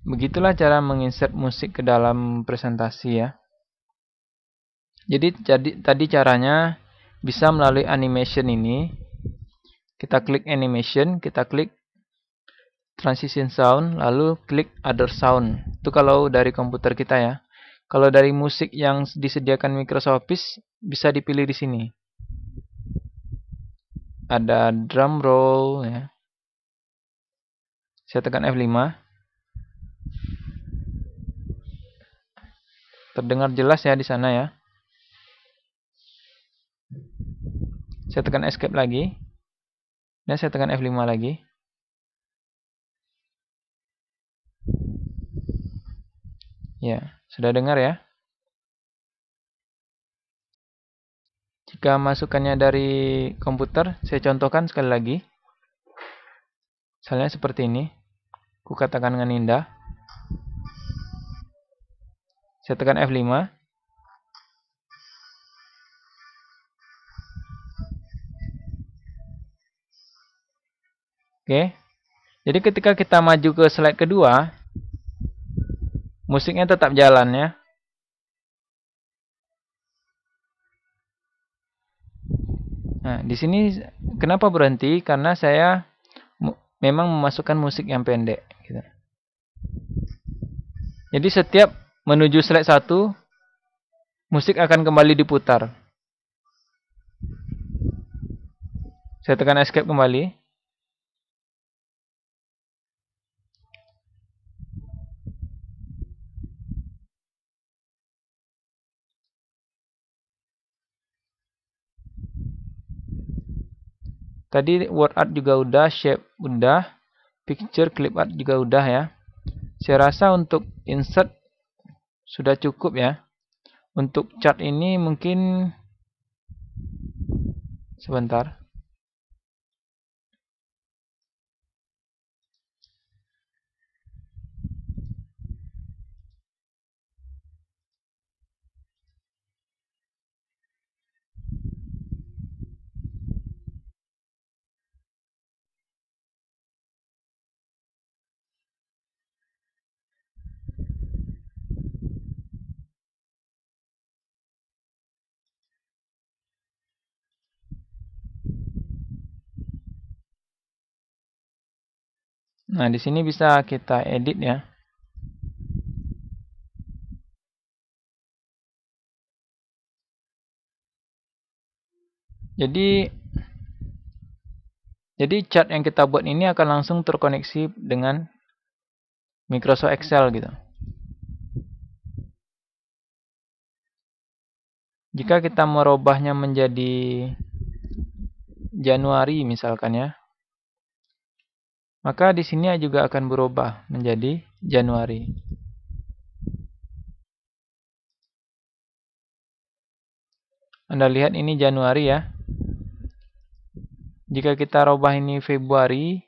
Begitulah cara menginsert musik ke dalam presentasi ya. Jadi tadi caranya bisa melalui animation ini. Kita klik animation, kita klik transition sound, lalu klik other sound. Itu kalau dari komputer kita ya. Kalau dari musik yang disediakan Microsoft Office bisa dipilih di sini. Ada drum roll ya. Saya tekan F5. Terdengar jelas ya di sana ya. Saya tekan escape lagi. Dan saya tekan F5 lagi. Ya, sudah dengar ya. Jika masukannya dari komputer, saya contohkan sekali lagi. Misalnya seperti ini. Ku katakan dengan indah. Saya tekan F5. Oke. Jadi ketika kita maju ke slide kedua, musiknya tetap jalan ya. Nah, di sini kenapa berhenti? Karena saya memang memasukkan musik yang pendek. Gitu. Jadi setiap menuju slide 1, musik akan kembali diputar. Saya tekan escape kembali. Tadi word art juga udah, shape udah, picture clip art juga udah ya. Saya rasa untuk insert sudah cukup ya. Untuk chart ini mungkin sebentar. Nah, di sini bisa kita edit ya. Jadi chart yang kita buat ini akan langsung terkoneksi dengan Microsoft Excel gitu. Jika kita merubahnya menjadi Januari misalkan ya, maka di sini juga akan berubah menjadi Januari. Anda lihat ini Januari ya. Jika kita rubah ini Februari,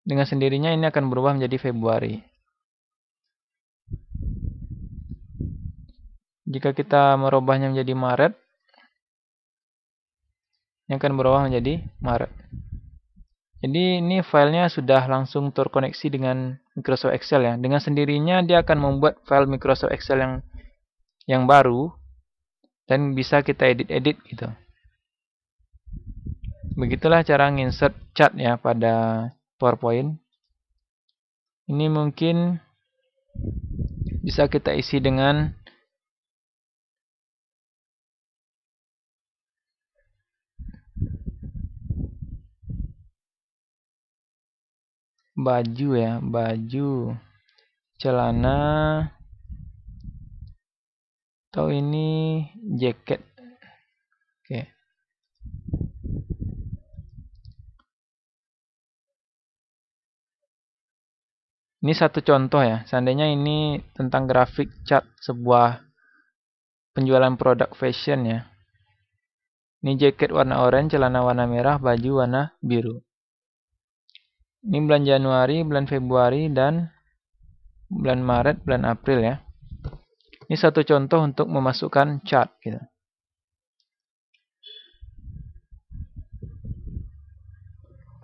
dengan sendirinya ini akan berubah menjadi Februari. Jika kita merubahnya menjadi Maret, ini akan berubah menjadi Maret. Jadi ini filenya sudah langsung terkoneksi dengan Microsoft Excel ya. Dengan sendirinya dia akan membuat file Microsoft Excel yang baru dan bisa kita edit-edit gitu. Begitulah cara nginsert chart ya pada PowerPoint. Ini mungkin bisa kita isi dengan baju ya, baju, celana, atau ini jaket. Oke. Ini satu contoh ya. Seandainya ini tentang grafik chart sebuah penjualan produk fashion ya. Ini jaket warna oranye, celana warna merah, baju warna biru. Ini bulan Januari, bulan Februari, dan bulan Maret, bulan April ya. Ini satu contoh untuk memasukkan chart gitu.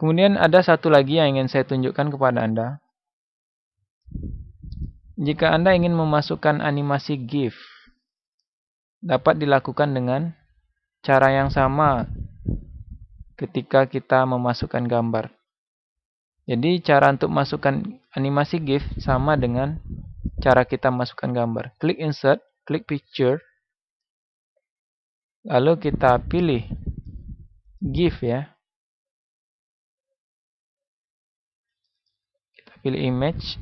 Kemudian ada satu lagi yang ingin saya tunjukkan kepada Anda. Jika Anda ingin memasukkan animasi GIF, dapat dilakukan dengan cara yang sama ketika kita memasukkan gambar. Jadi cara untuk masukkan animasi GIF sama dengan cara kita masukkan gambar. Klik insert, klik picture, lalu kita pilih GIF ya. Kita pilih image.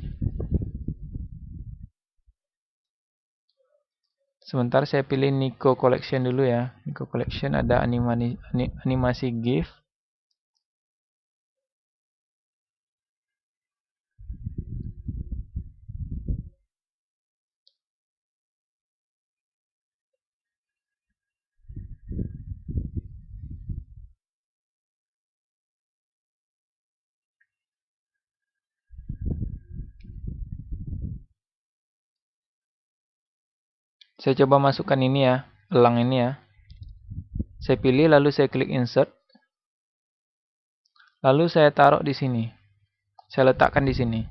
Sebentar saya pilih Nico Collection dulu ya. Nico Collection ada animasi GIF. Saya coba masukkan ini ya, elang ini ya. Saya pilih lalu saya klik insert. Lalu saya taruh di sini. Saya letakkan di sini.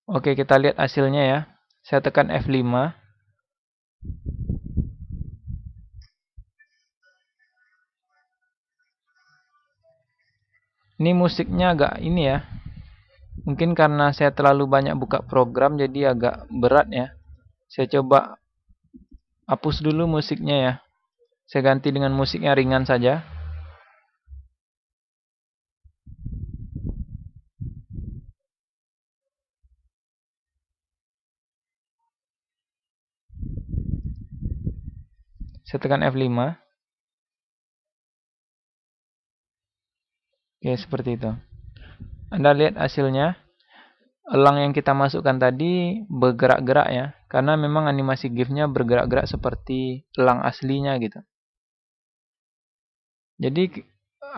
Oke, kita lihat hasilnya ya. Saya tekan F5. Ini musiknya agak ini ya. Mungkin karena saya terlalu banyak buka program jadi agak berat ya. Saya coba hapus dulu musiknya ya. Saya ganti dengan musik yang ringan saja. Saya tekan F5. Oke, seperti itu. Anda lihat hasilnya. Elang yang kita masukkan tadi bergerak-gerak ya. Karena memang animasi GIF-nya bergerak-gerak seperti elang aslinya gitu. Jadi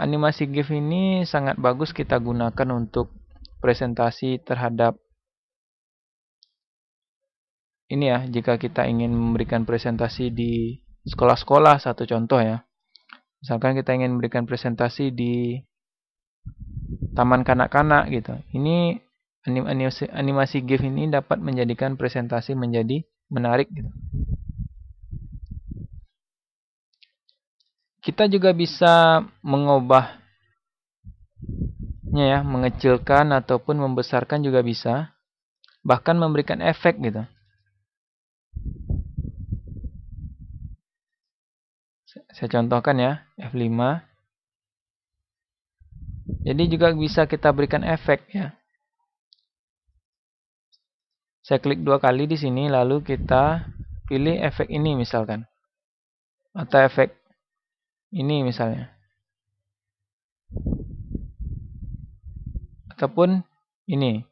animasi GIF ini sangat bagus kita gunakan untuk presentasi terhadap ini ya, jika kita ingin memberikan presentasi di sekolah-sekolah, satu contoh ya. Misalkan kita ingin memberikan presentasi di taman kanak-kanak gitu. Ini animasi GIF ini dapat menjadikan presentasi menjadi menarik gitu. Kita juga bisa mengubahnya ya, mengecilkan ataupun membesarkan juga bisa. Bahkan memberikan efek gitu. Saya contohkan ya, F5. Jadi juga bisa kita berikan efek ya. Saya klik 2 kali di sini, lalu kita pilih efek ini misalkan. Atau efek ini misalnya. Ataupun ini.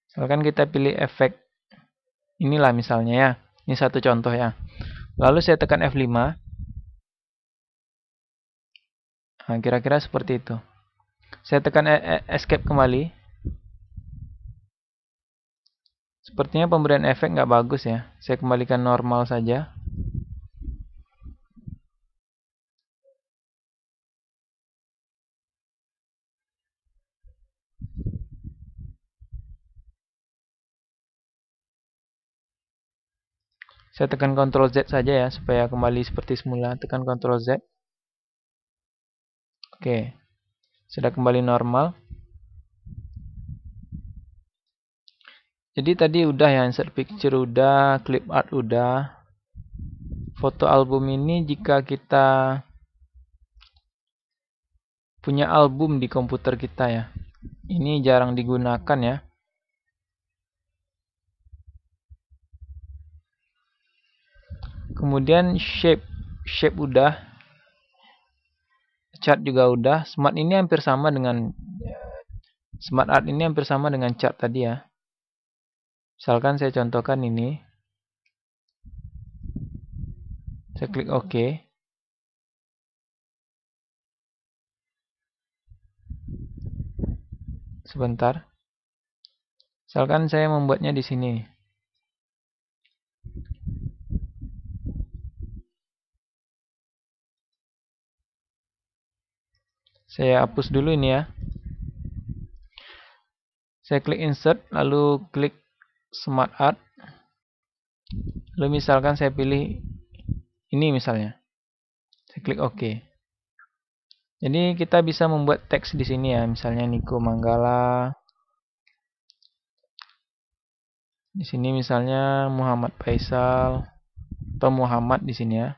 Misalkan kita pilih efek inilah misalnya ya. Ini satu contoh ya. Lalu saya tekan F5. Nah, kira-kira seperti itu. Saya tekan escape kembali. Sepertinya pemberian efek nggak bagus ya. Saya kembalikan normal saja. Saya tekan Ctrl Z saja ya, supaya kembali seperti semula. Tekan Ctrl Z. Oke. Sudah kembali normal. Jadi tadi udah ya, insert picture udah, clip art udah. Foto album ini jika kita punya album di komputer kita ya. Ini jarang digunakan ya. Kemudian shape udah. Chart juga udah. Smart ini hampir sama dengan Smart Art ini hampir sama dengan chart tadi ya. Misalkan saya contohkan ini. Saya klik OK. Sebentar. Misalkan saya membuatnya di sini. Saya hapus dulu ini ya. Saya klik insert, lalu klik Smart Art. Lalu misalkan saya pilih ini misalnya. Saya klik OK. Jadi kita bisa membuat teks di sini ya, misalnya Niko Manggala. Di sini misalnya Muhammad Faisal atau Muhammad di sini ya.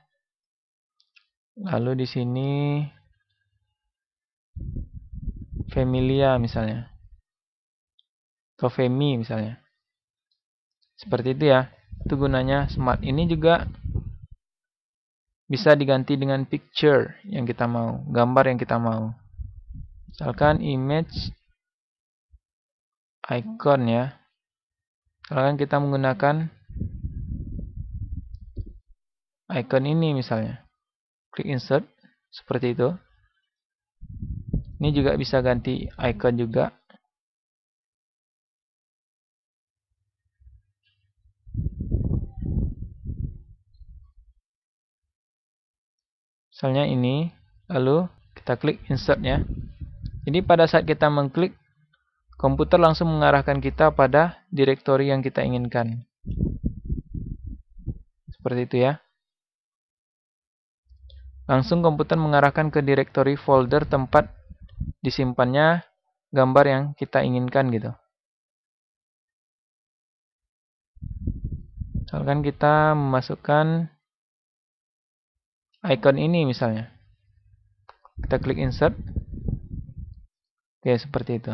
Lalu di sini Familia misalnya. Atau Femi misalnya. Seperti itu ya. Itu gunanya Smart. Ini juga bisa diganti dengan picture yang kita mau, gambar yang kita mau. Misalkan image icon ya. Misalkan kita menggunakan icon ini misalnya. Klik insert. seperti itu. Ini juga bisa ganti icon juga. Misalnya ini, lalu kita klik insert ya. Jadi pada saat kita mengklik, komputer langsung mengarahkan kita pada direktori yang kita inginkan. Seperti itu ya. Langsung komputer mengarahkan ke direktori folder tempat disimpannya gambar yang kita inginkan gitu. Misalkan kita memasukkan icon ini misalnya. Kita klik insert. Oke, seperti itu.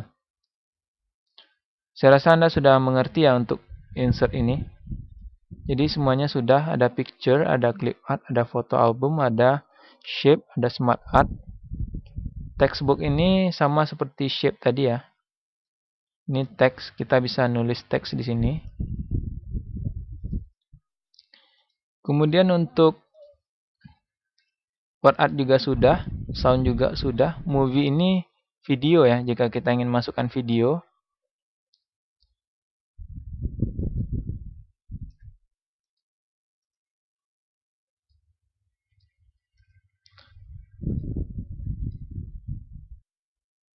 Saya rasa Anda sudah mengerti ya untuk insert ini. Jadi semuanya sudah, ada picture, ada clip art, ada foto album, ada shape, ada smart art. Textbook ini sama seperti shape tadi ya. Ini teks, kita bisa nulis teks di sini. Kemudian untuk word art juga sudah, sound juga sudah. Movie ini video ya, jika kita ingin masukkan video.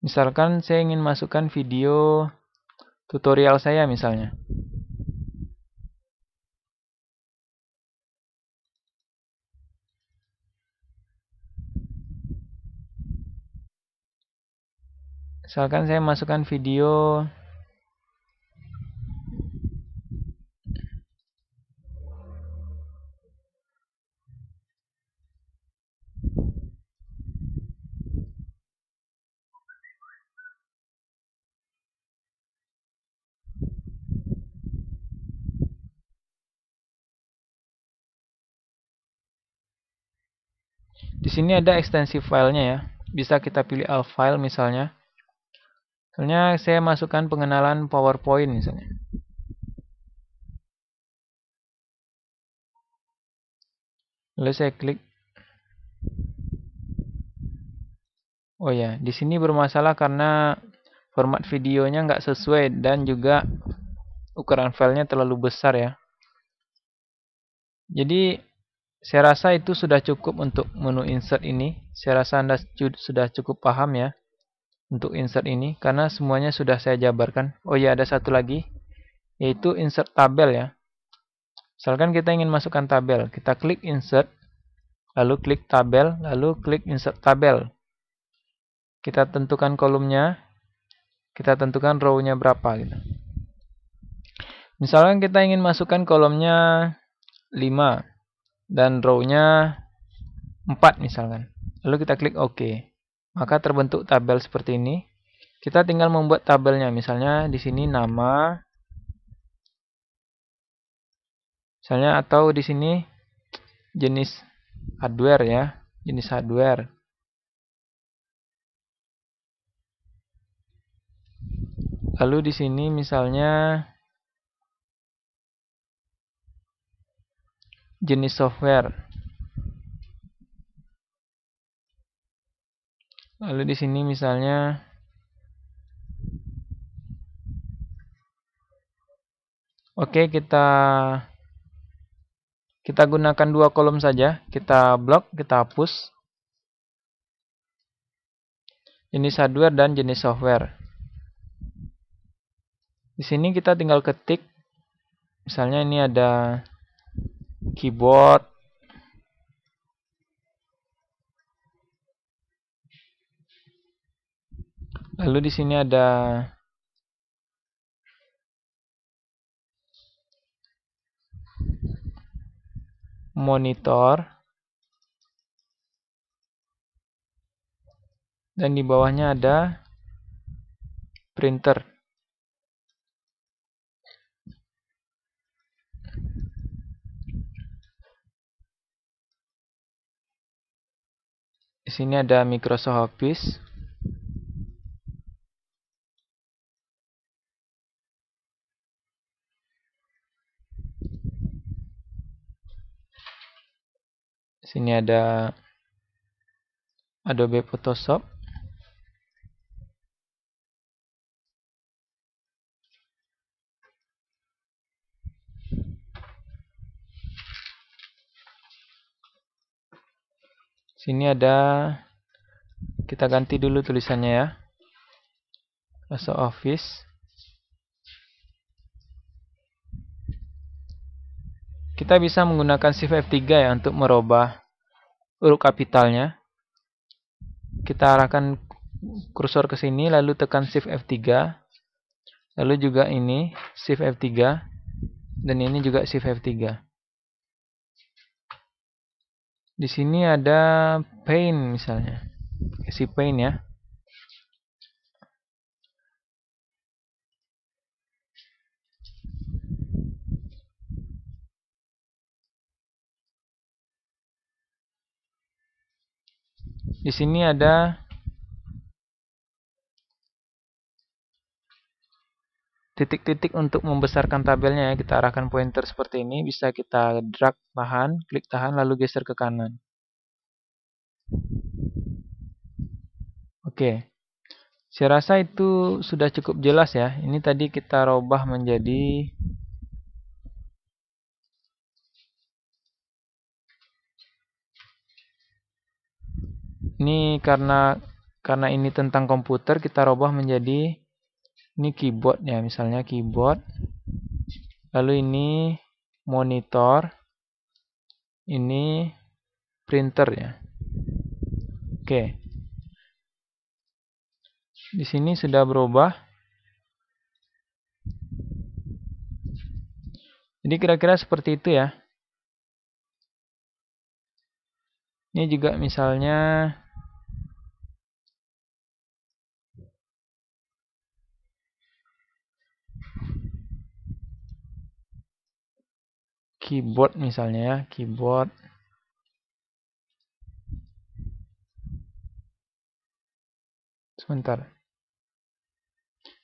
Misalkan saya ingin masukkan video tutorial saya misalnya. Misalkan saya masukkan video di sini ada ekstensi filenya ya. Bisa kita pilih all file misalnya. Misalnya saya masukkan pengenalan PowerPoint misalnya. Lalu saya klik. Oh ya, di sini bermasalah karena format videonya nggak sesuai dan juga ukuran filenya terlalu besar ya. Jadi saya rasa itu sudah cukup untuk menu insert ini. Saya rasa Anda sudah cukup paham ya untuk insert ini karena semuanya sudah saya jabarkan. Oh ya, ada satu lagi yaitu insert tabel ya. Misalkan kita ingin masukkan tabel, kita klik insert, lalu klik tabel, lalu klik insert tabel. Kita tentukan kolomnya, kita tentukan row-nya berapa gitu. Misalkan kita ingin masukkan kolomnya 5 dan row-nya 4 misalkan. Lalu kita klik OK. Maka terbentuk tabel seperti ini. Kita tinggal membuat tabelnya. Misalnya di sini nama. Misalnya atau di sini jenis hardware ya. Jenis hardware. Lalu di sini misalnya jenis software. Lalu di sini misalnya oke, kita gunakan 2 kolom saja. Kita blok, kita hapus. Jenis hardware dan jenis software. Di sini kita tinggal ketik. Misalnya ini ada keyboard. Lalu di sini ada monitor. Dan di bawahnya ada printer. Di sini ada Microsoft Office. Di sini ada Adobe Photoshop. Sini ada, kita ganti dulu tulisannya ya. Masuk Office. Kita bisa menggunakan Shift F3 ya untuk merubah huruf kapitalnya. Kita arahkan kursor ke sini, lalu tekan Shift F3. Lalu juga ini Shift F3. Dan ini juga Shift F3. Di sini ada Paint misalnya. Kasih Paint ya. Di sini ada titik-titik untuk membesarkan tabelnya ya. Kita arahkan pointer seperti ini, bisa kita drag tahan, klik tahan lalu geser ke kanan. Oke. Saya rasa itu sudah cukup jelas ya. Ini tadi kita robah menjadi ini karena ini tentang komputer, kita robah menjadi ini keyboard ya, misalnya keyboard. Lalu ini monitor. Ini printer ya. Oke. Di sini sudah berubah. Jadi kira-kira seperti itu ya. Ini juga misalnya keyboard misalnya ya, keyboard. Sebentar.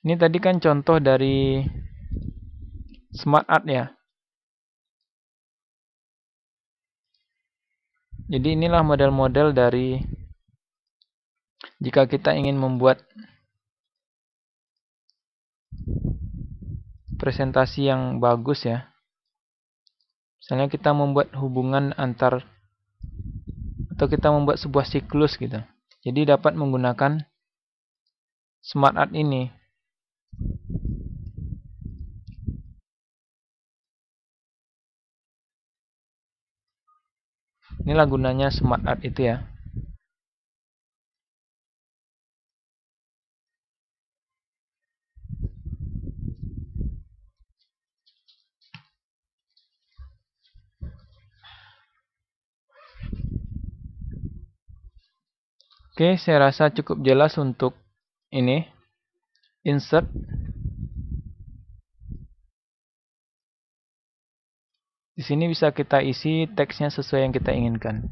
Ini tadi kan contoh dari Smart Art ya. Jadi inilah model-model dari jika kita ingin membuat presentasi yang bagus ya. Misalnya kita membuat hubungan antar, atau kita membuat sebuah siklus gitu. Jadi dapat menggunakan Smart Art ini. Inilah gunanya Smart Art itu ya. Oke, saya rasa cukup jelas untuk ini. Insert. Di sini bisa kita isi teksnya sesuai yang kita inginkan.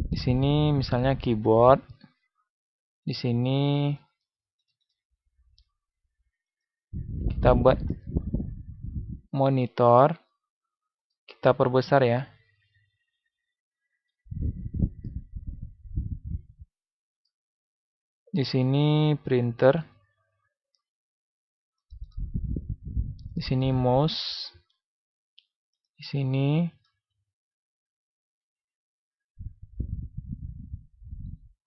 Di sini misalnya keyboard. Di sini kita buat monitor. Kita perbesar ya. Di sini printer. Di sini mouse. Di sini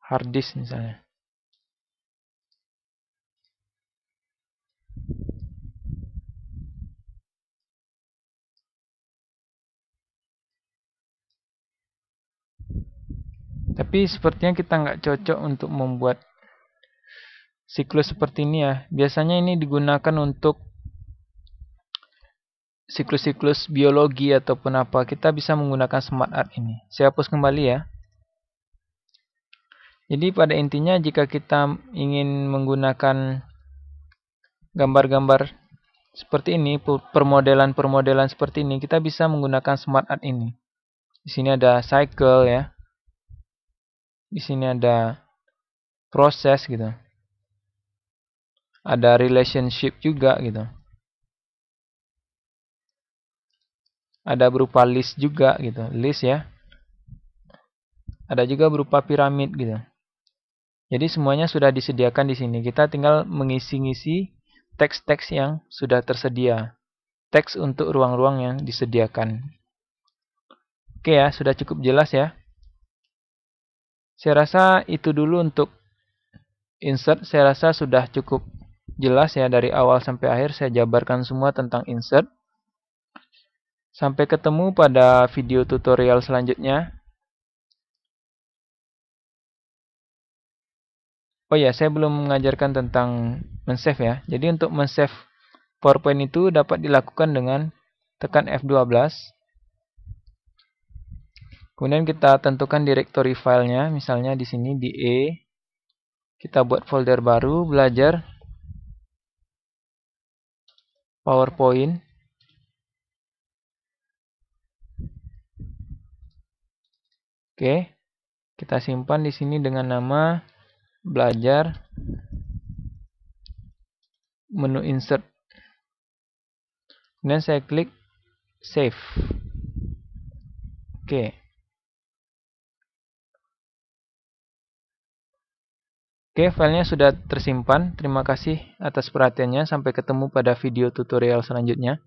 hard disk misalnya. Tapi sepertinya kita nggak cocok untuk membuat siklus seperti ini ya. Biasanya ini digunakan untuk siklus-siklus biologi ataupun apa. Kita bisa menggunakan Smart Art ini. Saya hapus kembali ya. Jadi pada intinya jika kita ingin menggunakan gambar-gambar seperti ini, permodelan-permodelan seperti ini, kita bisa menggunakan Smart Art ini. Di sini ada cycle ya. Di sini ada proses gitu. Ada relationship juga gitu. Ada berupa list juga gitu, list ya. Ada juga berupa piramid gitu. Jadi semuanya sudah disediakan di sini. Kita tinggal mengisi-ngisi teks-teks yang sudah tersedia. Teks untuk ruang-ruang yang disediakan. Oke ya, sudah cukup jelas ya. Saya rasa itu dulu untuk insert. Saya rasa sudah cukup jelas ya, dari awal sampai akhir saya jabarkan semua tentang insert. Sampai ketemu pada video tutorial selanjutnya. Oh ya, saya belum mengajarkan tentang men-save ya. Jadi untuk men-save PowerPoint itu dapat dilakukan dengan tekan F12. Kemudian kita tentukan directory filenya, misalnya di sini di E. Kita buat folder baru, belajar PowerPoint. Oke, kita simpan di sini dengan nama belajar menu insert. Kemudian saya klik save. Oke. Oke, filenya sudah tersimpan. Terima kasih atas perhatiannya. Sampai ketemu pada video tutorial selanjutnya.